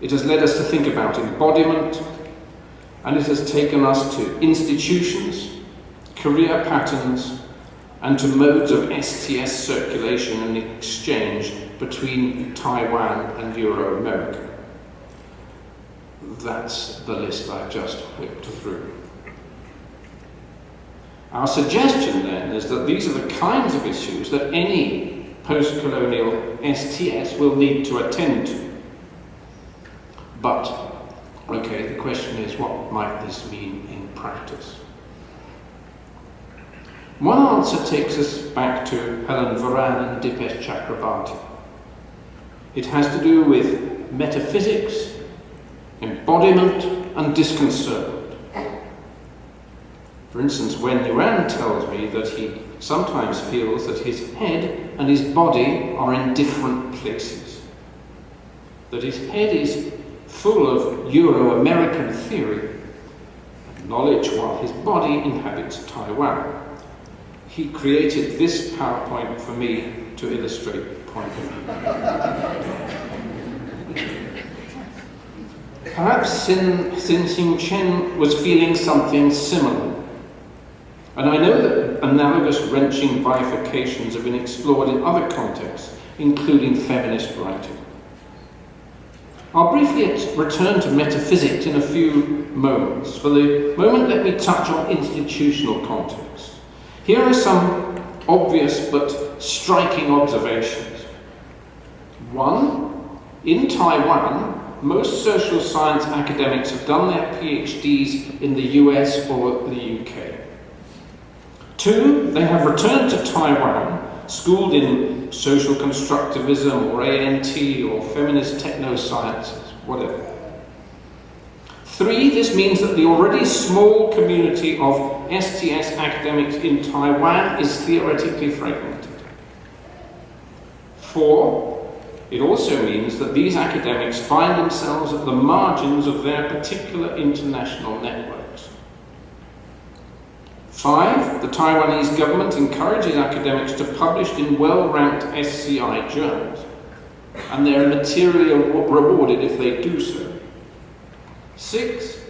It has led us to think about embodiment, and it has taken us to institutions, career patterns, and to modes of STS circulation and exchange between Taiwan and Euro-America. That's the list I've just whipped through. Our suggestion then is that these are the kinds of issues that any post-colonial STS will need to attend to. But, okay, the question is, what might this mean in practice? One answer takes us back to Helen Varan and Dipesh Chakrabarty. It has to do with metaphysics, embodiment, and disconcernment. For instance, when Yuan tells me that he sometimes feels that his head and his body are in different places, that his head is full of Euro-American theory and knowledge while his body inhabits Taiwan. He created this PowerPoint for me to illustrate the point of view. Perhaps Sin Xing-chen was feeling something similar. And I know that analogous wrenching bifurcations have been explored in other contexts, including feminist writing. I'll briefly return to metaphysics in a few moments. For the moment, let me touch on institutional context. Here are some obvious but striking observations. One, in Taiwan, most social science academics have done their PhDs in the US or the UK. Two, they have returned to Taiwan, schooled in social constructivism or ANT or feminist technosciences, whatever. Three, this means that the already small community of STS academics in Taiwan is theoretically fragmented. Four, it also means that these academics find themselves at the margins of their particular international networks. Five, the Taiwanese government encourages academics to publish in well-ranked SCI journals, and they are materially rewarded if they do so. Six,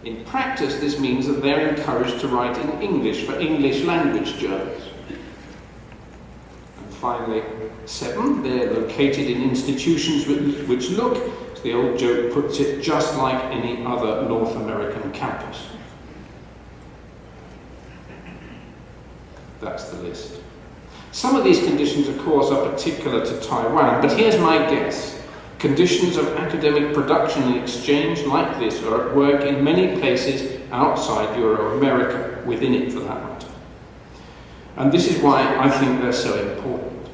in practice this means that they are encouraged to write in English for English language journals. And finally, seven, they are located in institutions which look, as the old joke puts it, just like any other North American campus. That's the list. Some of these conditions, of course, are particular to Taiwan, but here's my guess. Conditions of academic production and exchange like this are at work in many places outside Euro-America, within it for that matter. And this is why I think they're so important.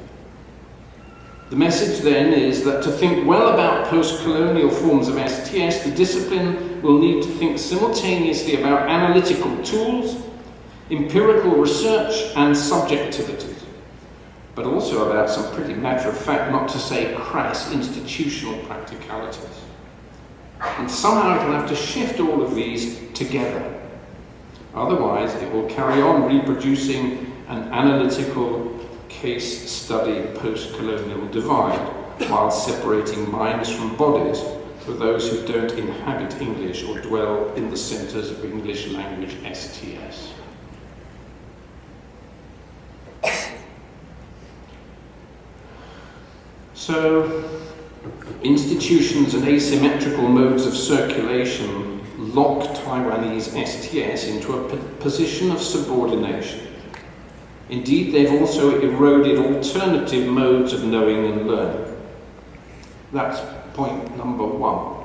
The message then is that to think well about post-colonial forms of STS, the discipline will need to think simultaneously about analytical tools, empirical research and subjectivities, but also about some pretty matter-of-fact, not to say crass, institutional practicalities. And somehow it'll have to shift all of these together. Otherwise, it will carry on reproducing an analytical case study post-colonial divide while separating minds from bodies for those who don't inhabit English or dwell in the centres of English language STS. So, institutions and asymmetrical modes of circulation lock Taiwanese STS into a position of subordination. Indeed, they've also eroded alternative modes of knowing and learning. That's point number one.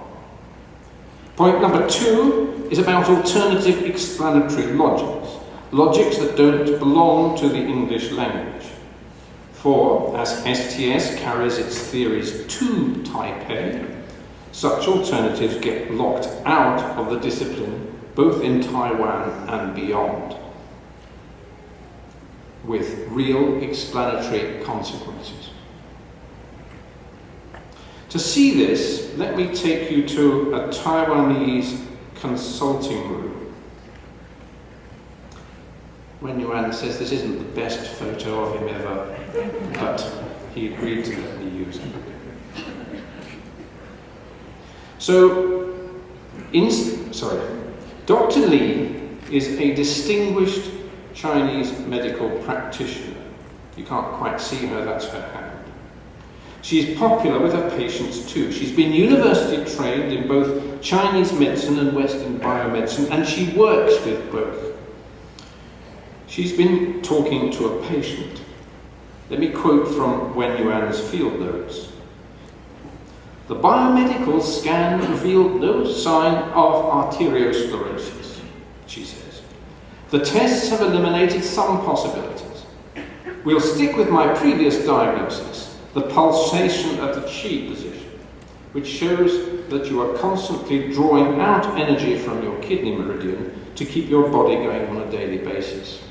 Point number two is about alternative explanatory logics that don't belong to the English language. For, as STS carries its theories to Taipei, such alternatives get locked out of the discipline, both in Taiwan and beyond, with real explanatory consequences. To see this, let me take you to a Taiwanese consulting room. When Yuan says this isn't the best photo of him ever, but he agreed to let me use it. So, Dr. Li is a distinguished Chinese medical practitioner. You can't quite see her, that's her hand. She's popular with her patients too. She's been university trained in both Chinese medicine and Western biomedicine, and she works with both. She's been talking to a patient. Let me quote from Wen Yuan's field notes. The biomedical scan revealed no sign of arteriosclerosis, she says. The tests have eliminated some possibilities. We'll stick with my previous diagnosis, the pulsation at the chi position, which shows that you are constantly drawing out energy from your kidney meridian to keep your body going on a daily basis.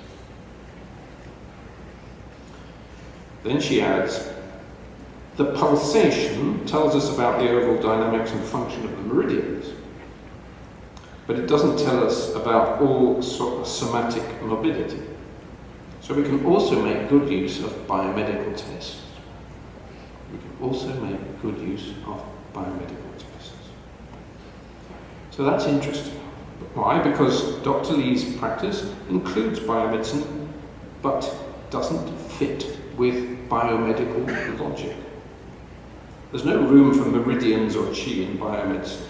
Then she adds, the pulsation tells us about the overall dynamics and function of the meridians, but it doesn't tell us about all sort of somatic mobility. So we can also make good use of biomedical tests. We can also make good use of biomedical tests. So that's interesting. Why? Because Dr. Lee's practice includes biomedicine, but doesn't fit with biomedical logic. There's no room for meridians or chi in biomedicine.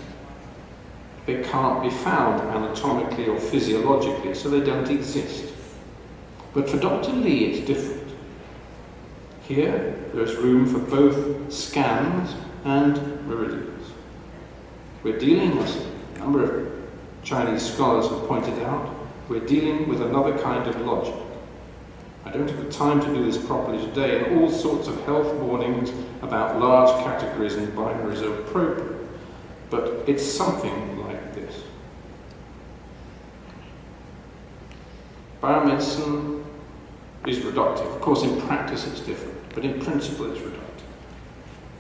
They can't be found anatomically or physiologically, so they don't exist. But for Dr. Lee, it's different. Here, there's room for both scans and meridians. We're dealing, as a number of Chinese scholars have pointed out, we're dealing with another kind of logic. I don't have the time to do this properly today, and all sorts of health warnings about large categories and binaries are appropriate, but it's something like this. Biomedicine is reductive. Of course, in practice it's different, but in principle it's reductive.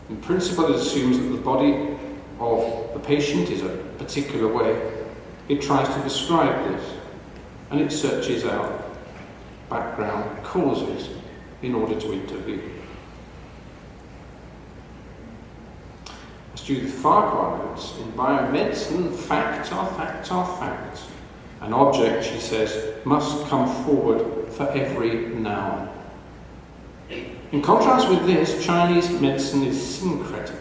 In principle, it assumes that the body of the patient is a particular way. It tries to describe this, and it searches out background causes in order to intervene. As Judith Farquhar notes, in biomedicine, facts are facts are facts. An object, she says, must come forward for every noun. In contrast with this, Chinese medicine is syncretic.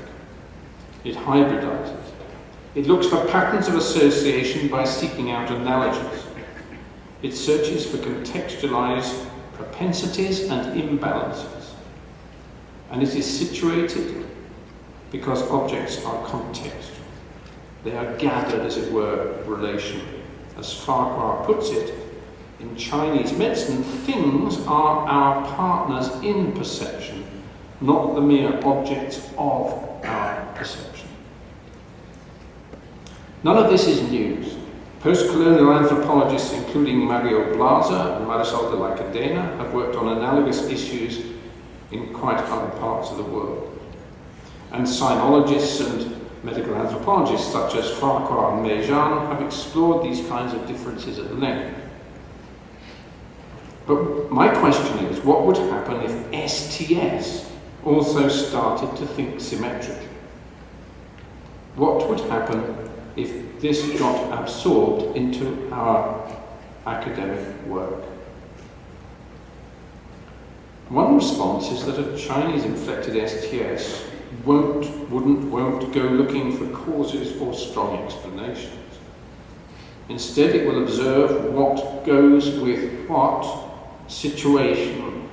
It hybridizes. It looks for patterns of association by seeking out analogies. It searches for contextualized propensities and imbalances. And it is situated because objects are contextual. They are gathered, as it were, relationally. As Farquhar puts it, in Chinese medicine, things are our partners in perception, not the mere objects of our perception. None of this is news. Post-colonial anthropologists, including Mario Blaser and Marisol de la Cadena, have worked on analogous issues in quite other parts of the world. And sinologists and medical anthropologists such as Farquhar and Meijan have explored these kinds of differences at length. But my question is, what would happen if STS also started to think symmetrically? What would happen if this got absorbed into our academic work? One response is that a Chinese-inflected STS won't go looking for causes or strong explanations. Instead, it will observe what goes with what situation,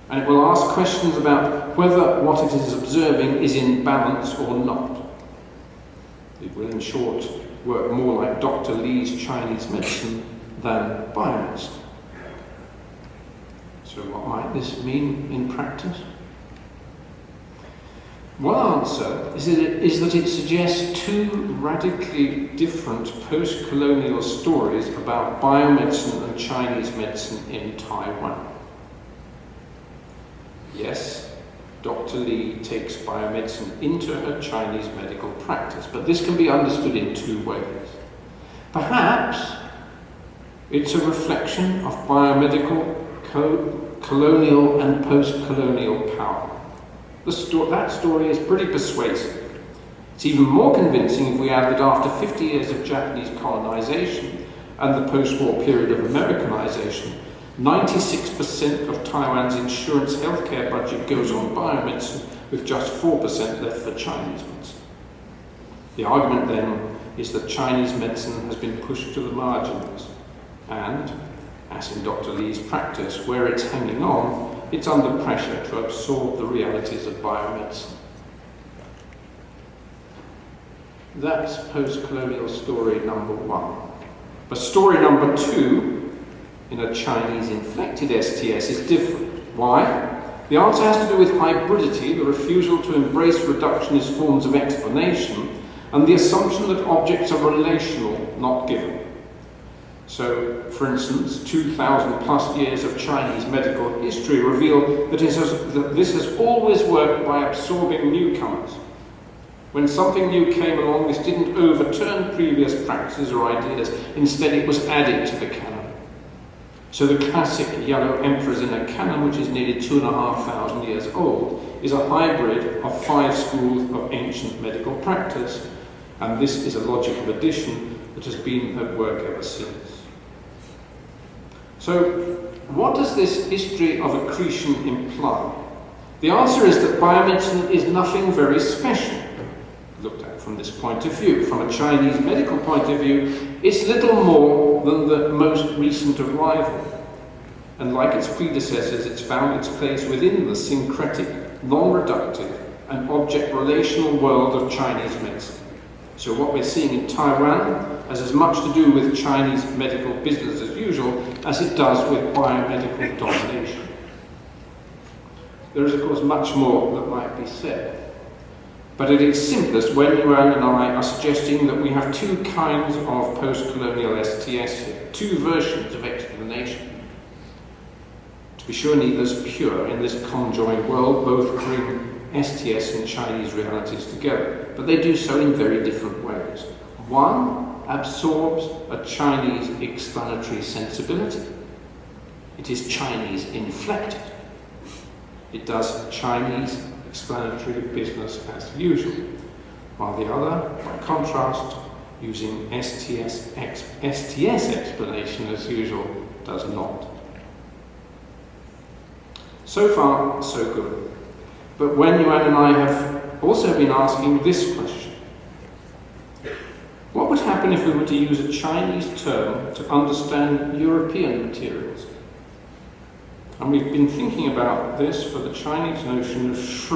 and it will ask questions about whether what it is observing is in balance or not. It will, in short, work more like Dr. Lee's Chinese medicine than biomedicine. So what might this mean in practice? One answer is that it suggests two radically different post-colonial stories about biomedicine and Chinese medicine in Taiwan. Yes, Dr. Lee takes biomedicine into her Chinese medical practice, but this can be understood in two ways. Perhaps it's a reflection of biomedical colonial and post-colonial power. That story is pretty persuasive. It's even more convincing if we add that after 50 years of Japanese colonization and the post-war period of Americanization, 96% of Taiwan's insurance healthcare budget goes on biomedicine, with just 4% left for Chinese medicine. The argument then is that Chinese medicine has been pushed to the margins, and as in Dr. Lee's practice, where it's hanging on, it's under pressure to absorb the realities of biomedicine. That's post-colonial story number one. But story number two, in a Chinese-inflected STS, is different. Why? The answer has to do with hybridity, the refusal to embrace reductionist forms of explanation, and the assumption that objects are relational, not given. So, for instance, 2,000 plus years of Chinese medical history reveal that this has always worked by absorbing newcomers. When something new came along, this didn't overturn previous practices or ideas. Instead, it was added to the canon. So the classic yellow emperors in a canon, which is nearly 2,500 years old, is a hybrid of 5 schools of ancient medical practice, and this is a logical addition that has been at work ever since. So, what does this history of accretion imply? The answer is that biomedicine is nothing very special, looked at from this point of view. From a Chinese medical point of view, it's little more than the most recent arrival. And like its predecessors, it's found its place within the syncretic, non-reductive, and object-relational world of Chinese medicine. So what we're seeing in Taiwan has as much to do with Chinese medical business as usual as it does with biomedical domination. There is, of course, much more that might be said. But at its simplest, Wen Yuan and I are suggesting that we have 2 kinds of post-colonial STS here, 2 versions of explanation. To be sure, neither's pure. In this conjoined world, both bring STS and Chinese realities together, but they do so in very different ways. One absorbs a Chinese explanatory sensibility. It is Chinese inflected. It does Chinese explanatory business as usual, while the other, by contrast, using STS explanation as usual, does not. So far, so good. But Wen Yuan and I have also been asking this question. What would happen if we were to use a Chinese term to understand European materials? And we've been thinking about this for the Chinese notion of shi.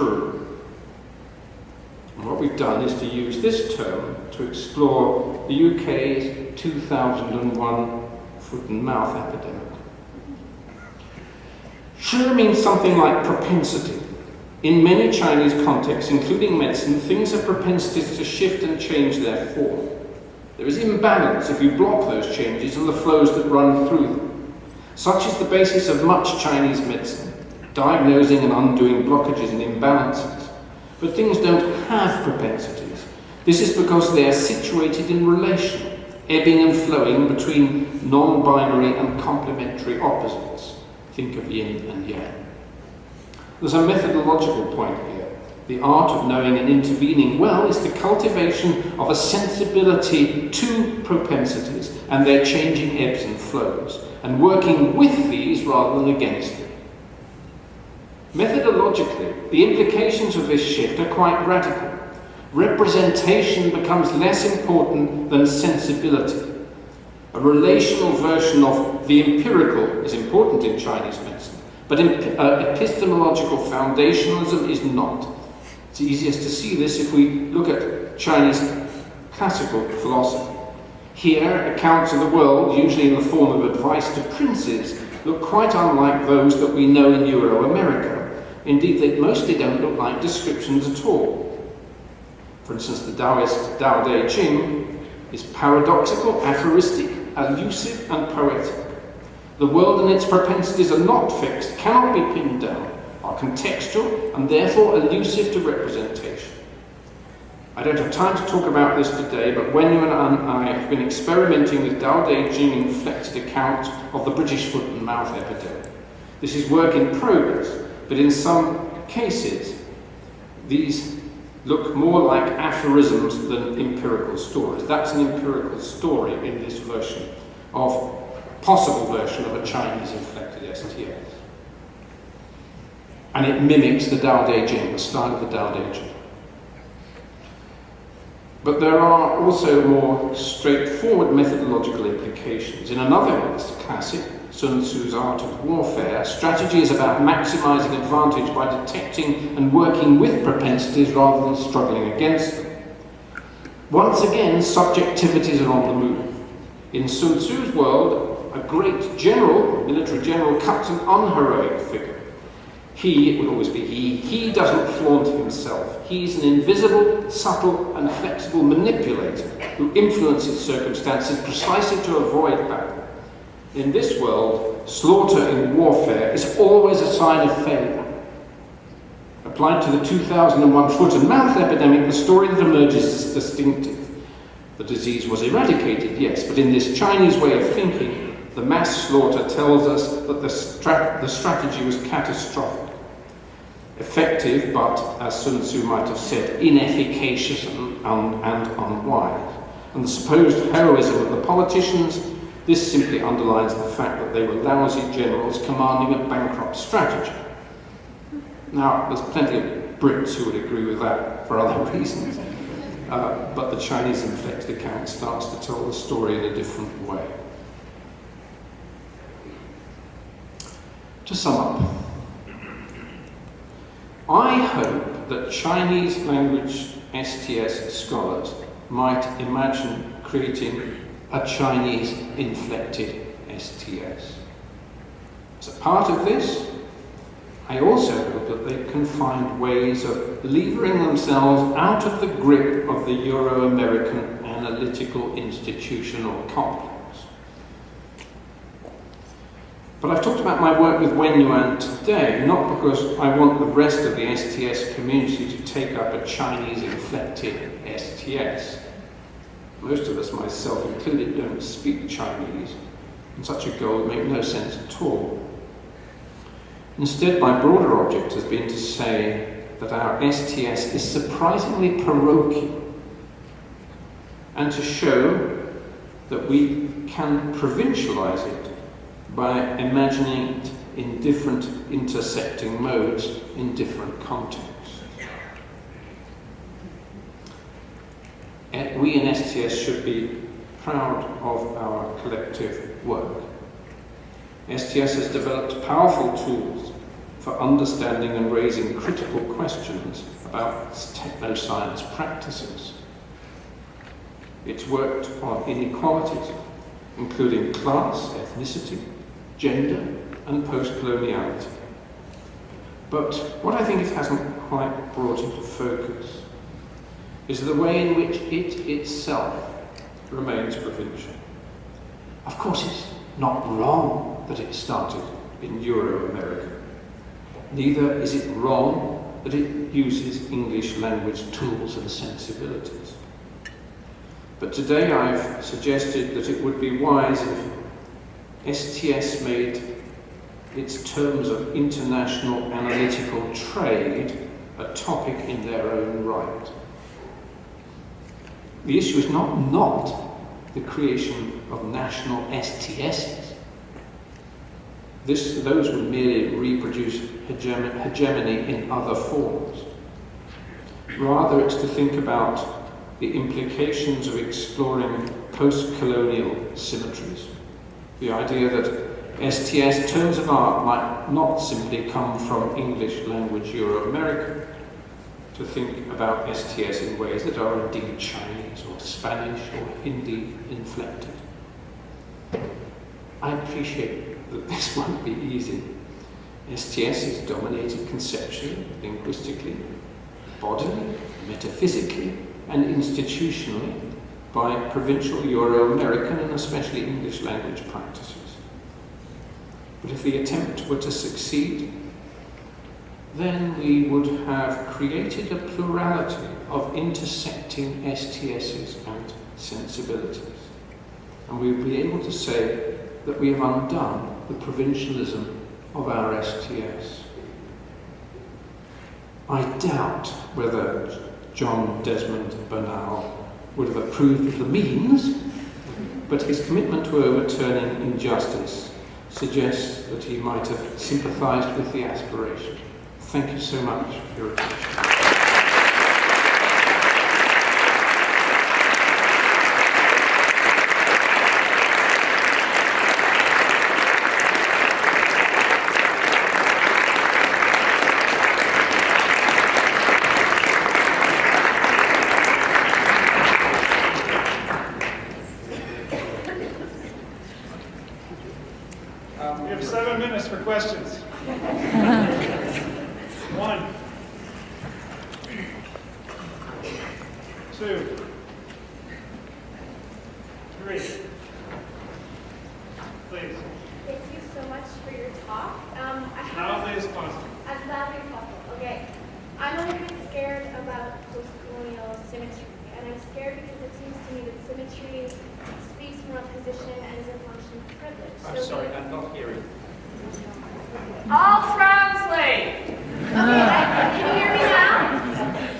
And what we've done is to use this term to explore the UK's 2001 foot and mouth epidemic. Shi means something like propensity. In many Chinese contexts, including medicine, things have propensities to shift and change their form. There is imbalance if you block those changes and the flows that run through them. Such is the basis of much Chinese medicine, diagnosing and undoing blockages and imbalances. But things don't have propensities. This is because they are situated in relation, ebbing and flowing between non-binary and complementary opposites. Think of yin and yang. There's a methodological point here. The art of knowing and intervening well is the cultivation of a sensibility to propensities and their changing ebbs and flows, and working with these rather than against them. Methodologically, the implications of this shift are quite radical. Representation becomes less important than sensibility. A relational version of the empirical is important in Chinese medicine, but epistemological foundationalism is not. It's easiest to see this if we look at Chinese classical philosophy. Here, accounts of the world, usually in the form of advice to princes, look quite unlike those that we know in Euro-America. Indeed, they mostly don't look like descriptions at all. For instance, the Taoist Tao Te Ching is paradoxical, aphoristic, elusive, and poetic. The world and its propensities are not fixed, cannot be pinned down, are contextual, and therefore elusive to representation. I don't have time to talk about this today, but Wen Yuan and I have been experimenting with Tao Te Ching inflected accounts of the British foot and mouth epidemic. This is work in progress, but in some cases, these look more like aphorisms than empirical stories. That's an empirical story in this version of possible version of a Chinese inflected STS. And it mimics the Tao Te Ching, the style of the Tao Te Ching. But there are also more straightforward methodological implications. In another classic, Sun Tzu's Art of Warfare, strategy is about maximizing advantage by detecting and working with propensities rather than struggling against them. Once again, subjectivities are on the move. In Sun Tzu's world, a great general, military general, cuts an unheroic figure. He, it would always be he doesn't flaunt himself. He's an invisible, subtle and flexible manipulator who influences circumstances precisely to avoid battle. In this world, slaughter in warfare is always a sign of failure. Applied to the 2001 foot and mouth epidemic, the story that emerges is distinctive. The disease was eradicated, yes, but in this Chinese way of thinking, the mass slaughter tells us that the strategy was catastrophic. Effective, but, as Sun Tzu might have said, inefficacious and unwise. And the supposed heroism of the politicians, this simply underlines the fact that they were lousy generals commanding a bankrupt strategy. Now, there's plenty of Brits who would agree with that for other reasons, but the Chinese inflected account starts to tell the story in a different way. To sum up, I hope that Chinese language STS scholars might imagine creating a Chinese inflected STS. As a part of this, I also hope that they can find ways of levering themselves out of the grip of the Euro-American analytical institutional complex. But I've talked about my work with Wen Yuan today, not because I want the rest of the STS community to take up a Chinese inflected STS. Most of us, myself included, don't speak Chinese, and such a goal would make no sense at all. Instead, my broader object has been to say that our STS is surprisingly parochial, and to show that we can provincialize it by imagining it in different intersecting modes in different contexts. We in STS should be proud of our collective work. STS has developed powerful tools for understanding and raising critical questions about technoscience practices. It's worked on inequalities, including class, ethnicity, gender, and post-coloniality. But what I think it hasn't quite brought into focus is the way in which it itself remains provincial. Of course, it's not wrong that it started in Euro-America. Neither is it wrong that it uses English language tools and sensibilities. But today I've suggested that it would be wise if STS made its terms of international analytical trade a topic in their own right. The issue is not the creation of national STSs. Those would merely reproduce hegemony in other forms. Rather, it's to think about the implications of exploring post-colonial symmetries. The idea that STS terms of art might not simply come from English language Euro-American, to think about STS in ways that are indeed Chinese or Spanish or Hindi inflected. I appreciate that this won't be easy. STS is dominated conceptually, linguistically, bodily, metaphysically, and institutionally by provincial Euro-American and especially English language practices. But if the attempt were to succeed, then we would have created a plurality of intersecting STSs and sensibilities. And we would be able to say that we have undone the provincialism of our STS. I doubt whether John Desmond Bernal would have approved of the means, but his commitment to overturning injustice suggests that he might have sympathised with the aspiration. Thank you so much for your attention. questions. 1, 2, 3. Please. Thank you so much for your talk. Loudly as possible. As loudly as possible. Okay. I'm a little bit scared about post-colonial symmetry, and I'm scared because it seems to me that symmetry speaks from a position and is a function of privilege. I'm sorry, I'm not hearing. I'll translate. Can you hear me now?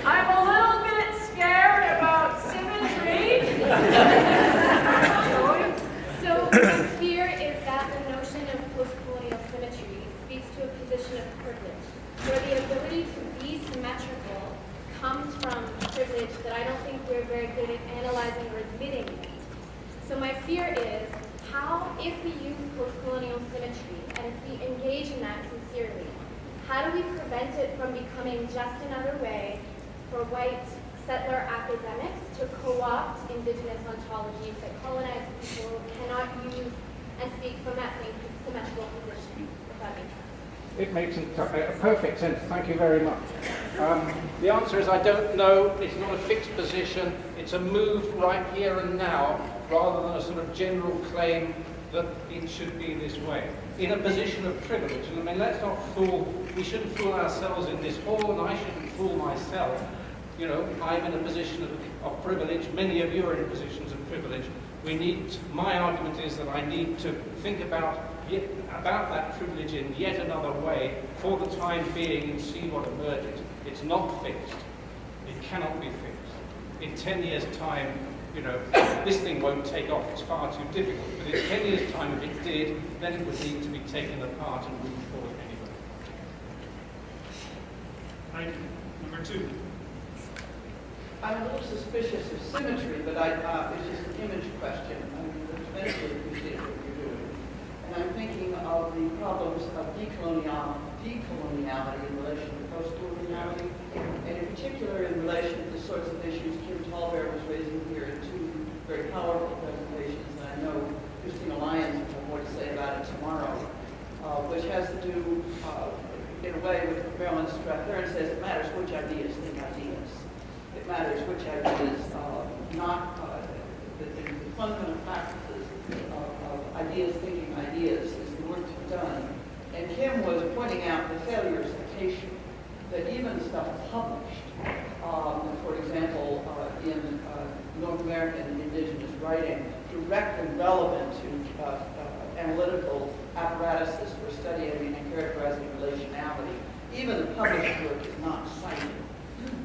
I'm a little bit scared about symmetry. So my fear is that the notion of post-colonial symmetry speaks to a position of privilege, where the ability to be symmetrical comes from privilege that I don't think we're very good at analyzing or admitting yet. So my fear is how, if we use post-colonial symmetry and if we engage in that sincerely, how do we prevent it from becoming just another way for white settler academics to co-opt indigenous ontologies that colonized people cannot use and speak from that same symmetrical position, if that makes sense? It makes perfect sense. Thank you very much. The answer is I don't know. It's not a fixed position. It's a move right here and now, rather than a sort of general claim that it should be this way. In a position of privilege, and I mean, let's not fool. We shouldn't fool ourselves in this hall, and I shouldn't fool myself. You know, I'm in a position of privilege. Many of you are in positions of privilege. My argument is that I need to think about that privilege in yet another way for the time being and see what emerges. It's not fixed. It cannot be fixed. In 10 years' time, you know, this thing won't take off. It's far too difficult. But in 10 years' time, if it did, then it would need to be taken apart and moved forward anyway. Thank you. Number 2. I'm a little suspicious of symmetry, but it's just an image question. I mean, eventually appreciate what you're doing. And I'm thinking of the problems of decoloniality in relation to post-coloniality, and in particular in relation to the sorts of issues Kim Tallbear was raising here in 2 very powerful presentations, and I know Christina Lyons will have more to say about it tomorrow, which has to do, in a way, with what Marilyn Strathern says, it matters which ideas think ideas. It matters which ideas, not the fundamental practices of ideas thinking ideas is the work to be done. And Kim was pointing out the failure of citation, that even stuff published, for example, in North American indigenous writing, directly relevant to analytical apparatuses for studying and characterizing relationality, even the published work is not cited.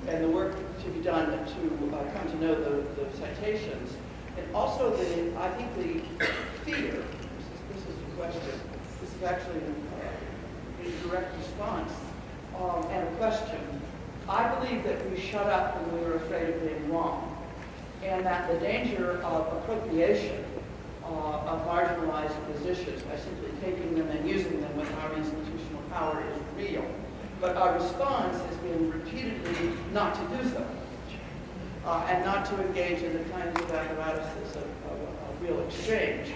And the work to be done to come to know the citations. And also, I think the fear, this is the question, this is actually a direct response and a question. I believe that we shut up when we were afraid of being wrong, and that the danger of appropriation of marginalized positions by simply taking them and using them with our institutional power is real. But our response has been repeatedly not to do so, and not to engage in the kinds of apparatuses of real exchange.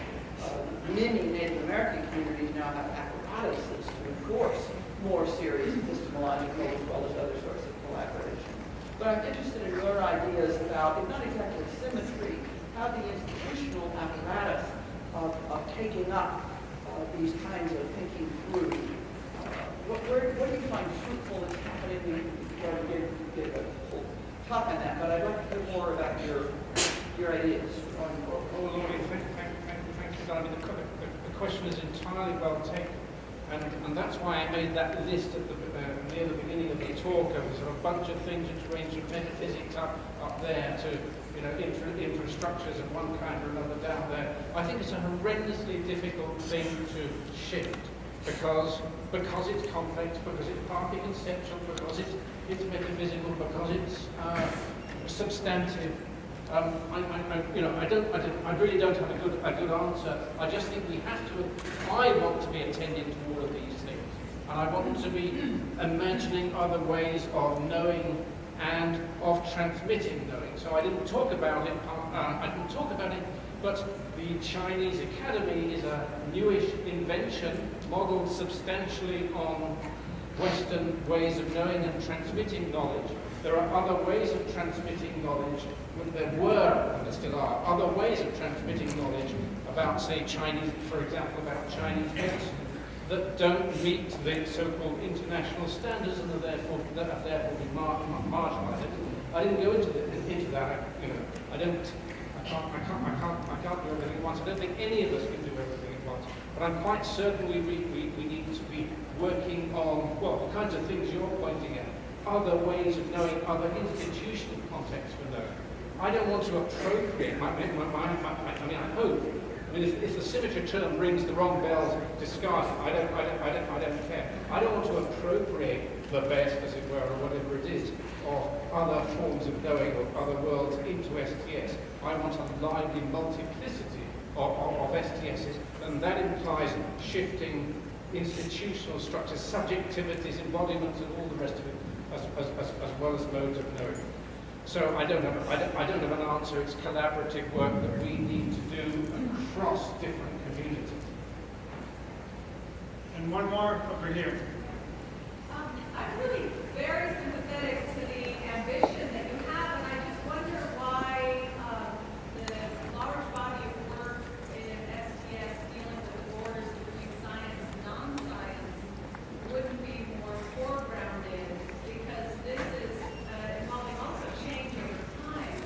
Many Native American communities now have apparatuses to enforce more serious epistemological as well as other sorts of collaboration. But I'm interested in your ideas about, if not exactly symmetry, how the institutional apparatus of taking up these kinds of thinking through. What do you find fruitful that's happening? You gave a full talk on that, but I'd like to hear more about your ideas. Laurie, thank you. I mean, the question is entirely well taken, and that's why I made that list at near the beginning of the talk of sort of a bunch of things which range from metaphysics up there to infrastructures of one kind or another down there. I think it's a horrendously difficult thing to shift because it's complex, because it's partly conceptual, because it's metaphysical, because it's substantive. I really don't have a good answer. I just think we have to. I want to be attending to all of these things, and I want to be imagining other ways of knowing and of transmitting knowing. So I didn't talk about it. I didn't talk about it but the Chinese Academy is a newish invention modelled substantially on Western ways of knowing and transmitting knowledge. There are other ways of transmitting knowledge, there were, and there still are, other ways of transmitting knowledge about, say, Chinese, for example, about Chinese medicine, that don't meet the so-called international standards and are therefore been marginalised. I didn't go into that. I can't do everything at once. I don't think any of us can do everything at once. But I'm quite certain we need to be working on, well, the kinds of things you're pointing at, other ways of knowing, other institutional contexts for knowing. I don't want to appropriate, I hope. If the symmetry term rings the wrong bells, discard it. I don't care. I don't want to appropriate the best, as it were, or whatever it is, of other forms of knowing or other worlds into STS. I want a lively multiplicity of STSs, and that implies shifting institutional structures, subjectivities, embodiments, and all the rest of it, as well as modes of knowing. So I don't have an answer. It's collaborative work that we need to do across different communities. And one more over here. I'm really very sympathetic to the ambition that you have, and I just wonder why the large body of work in STS dealing with the borders between science and non-science wouldn't be more foregrounded, because this is involving also change over time.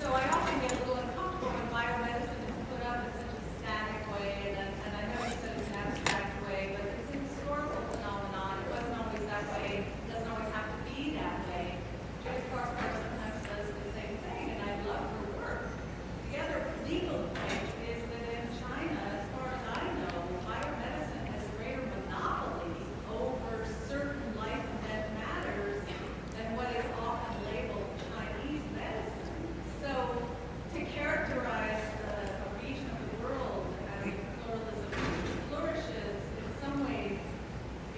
So I often get a little uncomfortable when biomedicine is put up in such a static way, and I know you said it's an abstract way, but it's a historical phenomenon. It wasn't always that way. It doesn't always have to be that way. Joyce Carpenter sometimes does the same thing, and I love her work. The other legal point is that in China, as far as I know, biomedicine has a greater monopoly over certain life and death matters than what is often labeled Chinese medicine. So to characterize a region of the world as pluralism flourishes in some ways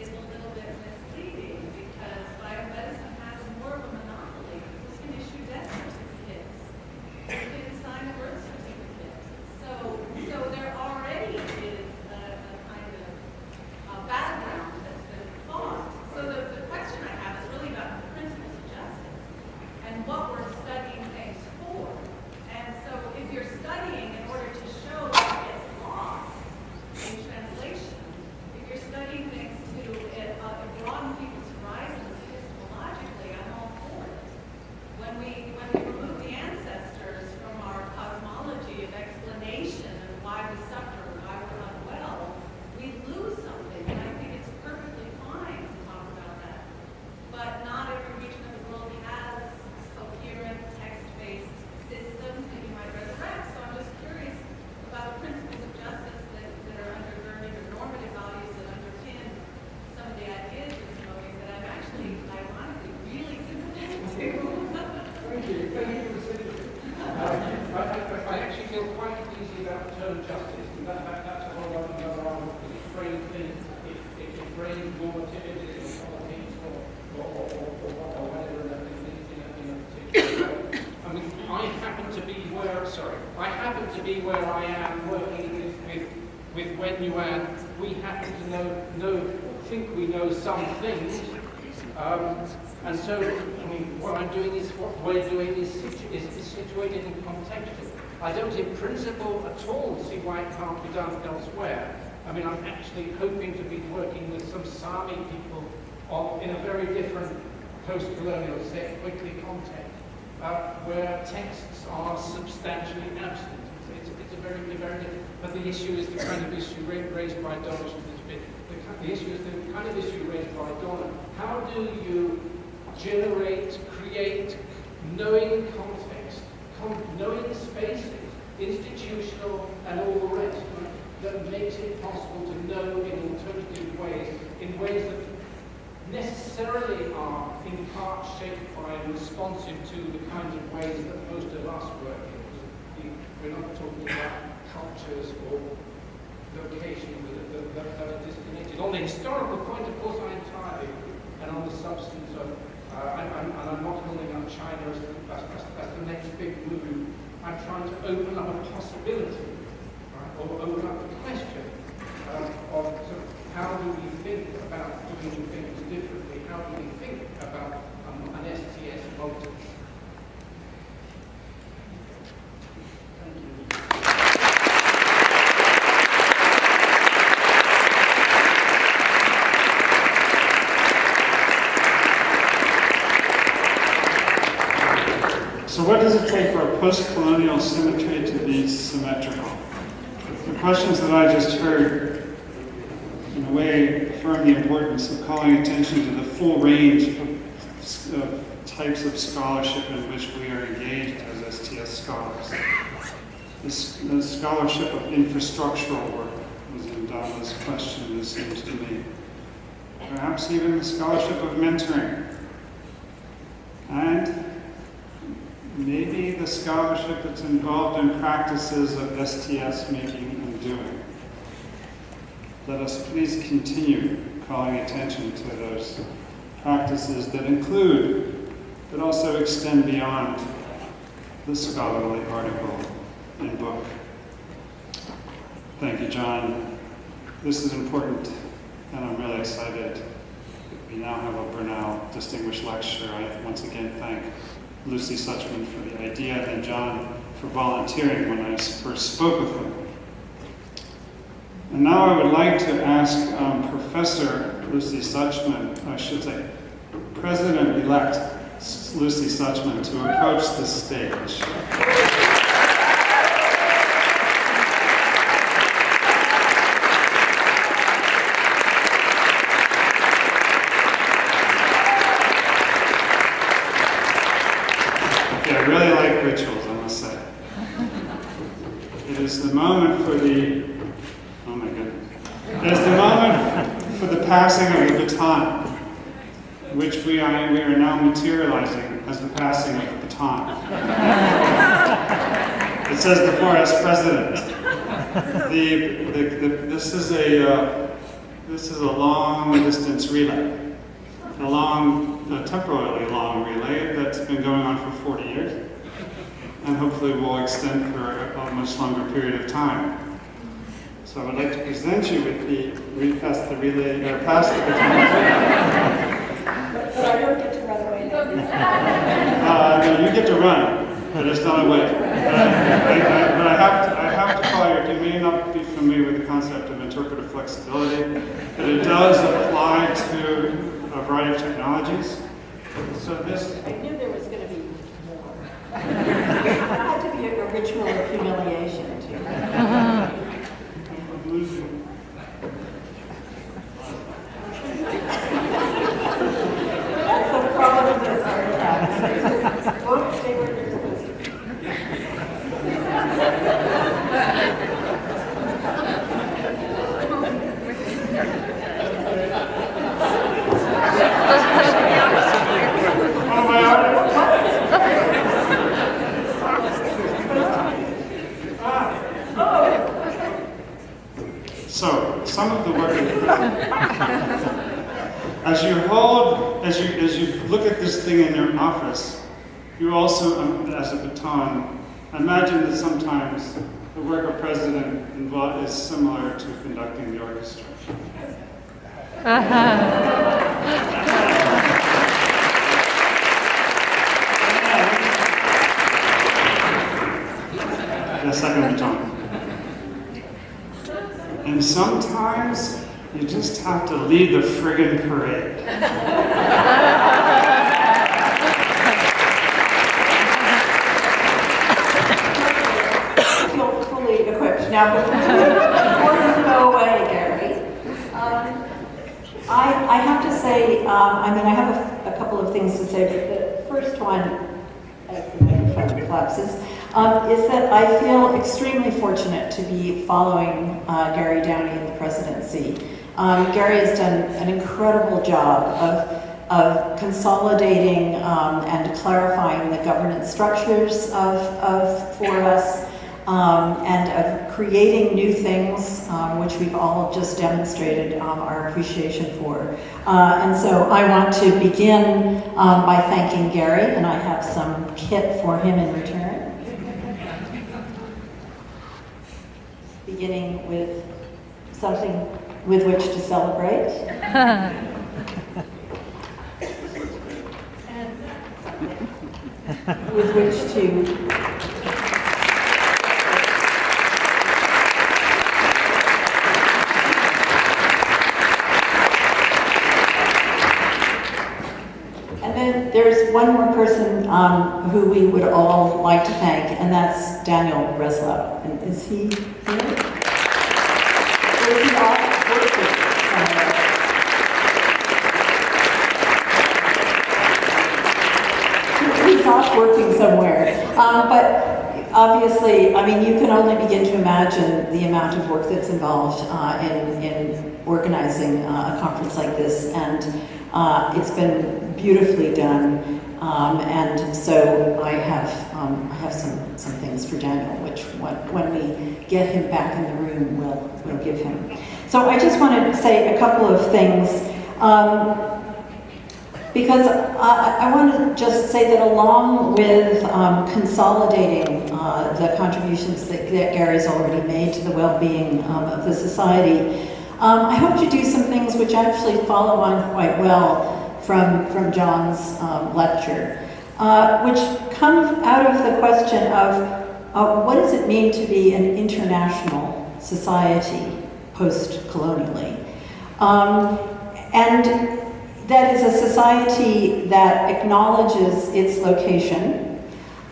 is a little bit misleading, because biomedicine has more of a monopoly. Who's going to issue death certificates? Who's going to sign a birth certificate? So there already is a kind of background that's been fought. So the question I have is really about the principles of justice and what we're studying things for. And so if you're studying in order to show that it gets lost in translation, if you're studying things to broaden people's horizons epistemologically, I'm all for it. When we remove the ancestors from our cosmology of explanation of why we suffer, why we're unwell, we lose something. And I think it's perfectly fine to talk about that. But not every region of the world has coherent text-based systems that you might resurrect. So I'm just curious about the principles of justice that are undergirding the normative values that underpin some of the ideas you're promoting that I'm actually, ironically, really sympathetic to. Thank you. Thank you for saying that. I actually feel quite easy about the term justice, and that's a whole other argument, because it frames things, it frames normativities or politics or whatever in a particular way. I mean, I happen to be where I am working with Wen Yuan. We happen to think we know some things. And so, I mean, what we're doing is situated in contextual. I don't in principle at all see why it can't be done elsewhere. I mean, I'm actually hoping to be working with some Sami people in a very different post-colonial, say, quickly context, where texts are substantially absent. It's a very different, but the issue is the kind of issue raised by Donna. The issue is the kind of issue raised by Donna. How do you create knowing context, knowing spaces, institutional and all the rest, right, that makes it possible to know in alternative ways, in ways that necessarily are in part shaped by and responsive to the kinds of ways that most of us work in. We're not talking about cultures or locations that are disconnected. On the historical point, of course, I entirely agree. And on the substance of, I'm not holding up China as the next big move. I'm trying trying to open up a possibility, right, or open up a question of sort of how do we think about doing things differently? How do we think about an STS motive? So what does it take for a post-colonial symmetry to be symmetrical? The questions that I just heard, in a way, affirm the importance of calling attention to the full range of types of scholarship in which we are engaged as STS scholars. The scholarship of infrastructural work was in Dava's question, it seems to me. Perhaps even the scholarship of mentoring. And maybe the scholarship that's involved in practices of STS making and doing. Let us please continue calling attention to those practices that include, but also extend beyond the scholarly article and book. Thank you, John. This is important, and I'm really excited. We now have a Bernal Distinguished Lecturer. I once again thank Lucy Suchman for the idea and John for volunteering when I first spoke with him. And now I would like to ask Professor Lucy Suchman, I should say President-elect Lucy Suchman, to approach the stage. I really like rituals, I must say. It is the moment for the, oh my goodness. It is the moment for the passing of the baton, which we are now materializing as the passing of the baton. It says the 4S president. This is a long distance relay. A temporarily long relay that's been going on for 40 years, and hopefully will extend for a much longer period of time. So I would like to present you with pass the baton. But I don't get to run away No, you get to run, but it's not a way. But I have to call you may not be familiar with the concept of interpretive flexibility, but it does apply to a variety of technologies. So this. I knew there was going to be more. It had to be a ritual of humiliation, too. That's the problem with this art. Won't stay where you're supposed to be. So, some of the work, as you look at this thing in your office, you also, as a baton, imagine that sometimes the work of president is similar to conducting the orchestra. The second baton. And sometimes you just have to lead the friggin' parade. I feel fully equipped. Now, before you go away, Gary, I have to say, I have a couple of things to say, but the first one, as the microphone collapses, is that I feel extremely fortunate to be following Gary Downey in the presidency. Gary has done an incredible job of consolidating and clarifying the governance structures of 4S and of creating new things, which we've all just demonstrated our appreciation for. And so I want to begin by thanking Gary, and I have some kit for him in return. beginning with something with which to celebrate. With which to then there's one more person who we would all like to thank, and that's Daniel Breslau. And is he here? Or is he off working somewhere? He's off working somewhere. But obviously, I mean, you can only begin to imagine the amount of work that's involved in organizing a conference like this, and it's been beautifully done, and so I have some things for Daniel, which when we get him back in the room, we'll give him. So I just wanted to say a couple of things, because I want to just say that along with consolidating the contributions that Gary's already made to the well-being of the society, I hope to do some things which actually follow on quite well from John's lecture, which come out of the question of what does it mean to be an international society post-colonially? And that is a society that acknowledges its location,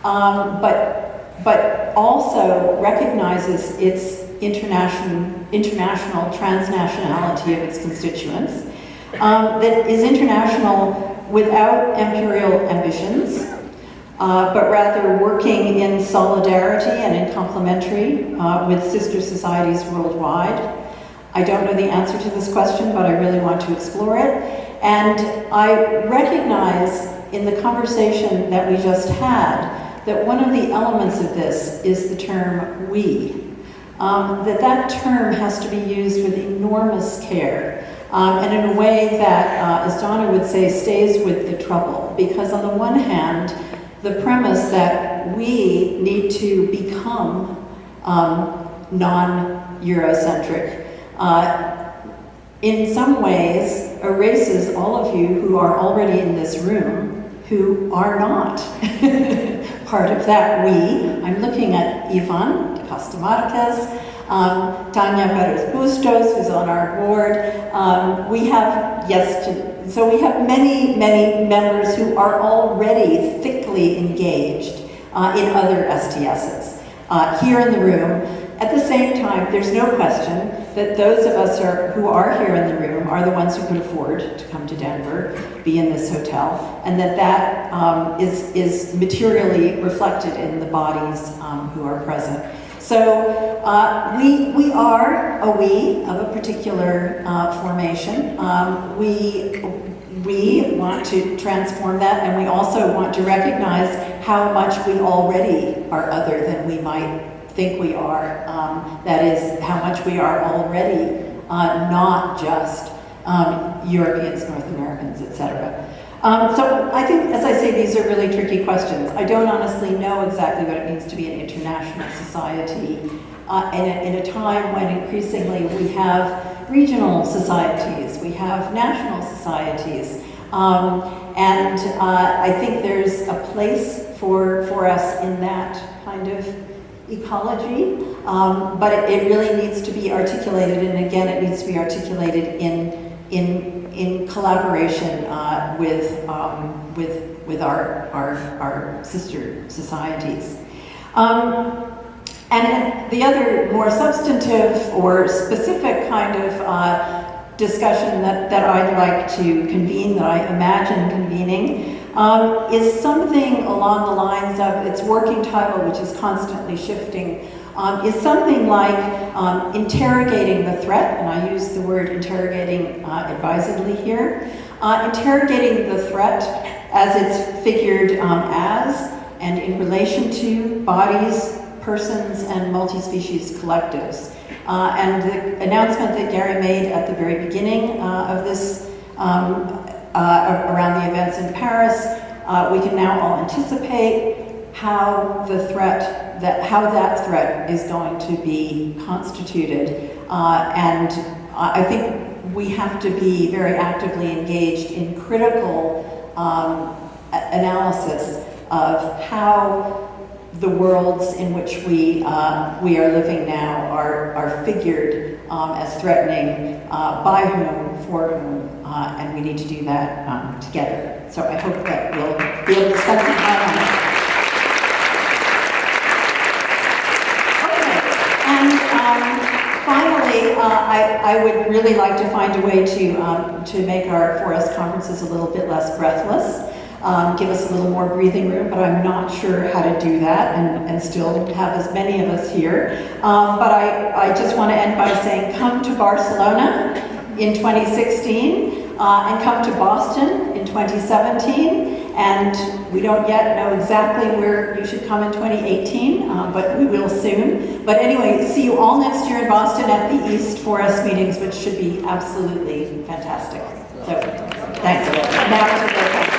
but also recognizes its international transnationality of its constituents, that is international without imperial ambitions, but rather working in solidarity and in complementary with sister societies worldwide. I don't know the answer to this question, but I really want to explore it. And I recognize in the conversation that we just had that one of the elements of this is the term we. That term has to be used with enormous care, and in a way that, as Donna would say, stays with the trouble. Because on the one hand, the premise that we need to become non-Eurocentric in some ways erases all of you who are already in this room who are not part of that we. I'm looking at Ivan de Costa Marquez, Tanya Perez Bustos, who's on our board. We have, so we have many, many members who are already thickly engaged in other STSs here in the room. At the same time, there's no question that those of us who are here in the room are the ones who could afford to come to Denver, be in this hotel, and that is materially reflected in the bodies who are present. So we are a we of a particular formation. We want to transform that, and we also want to recognize how much we already are other than we might think we are. That is, how much we are already not just Europeans, North Americans, etc. So I think, as I say, these are really tricky questions. I don't honestly know exactly what it means to be an international society in a time when increasingly we have regional societies, we have national societies, and I think there's a place for us in that kind of ecology, but it really needs to be articulated, and again, it needs to be articulated in collaboration with our sister societies. And the other more substantive or specific kind of discussion that I'd like to convene, that I imagine convening, is something along the lines of its working title, which is constantly shifting, is something like interrogating the threat, and I use the word interrogating advisedly here, interrogating the threat as it's figured as and in relation to bodies, persons, and multi-species collectives. And the announcement that Gary made at the very beginning of this around the events in Paris, we can now all anticipate how that threat is going to be constituted. And I think we have to be very actively engaged in critical analysis of how the worlds in which we are living now are figured as threatening, by whom, for whom, and we need to do that together. So I hope that we'll be able to spend some time on it. Okay, and finally, I would really like to find a way to make our forest conferences a little bit less breathless. Give us a little more breathing room, but I'm not sure how to do that and still have as many of us here. But I just want to end by saying, come to Barcelona in 2016 and come to Boston in 2017. And we don't yet know exactly where you should come in 2018, but we will soon. But anyway, see you all next year in Boston at the East Forest meetings, which should be absolutely fantastic. So, thanks. Now to the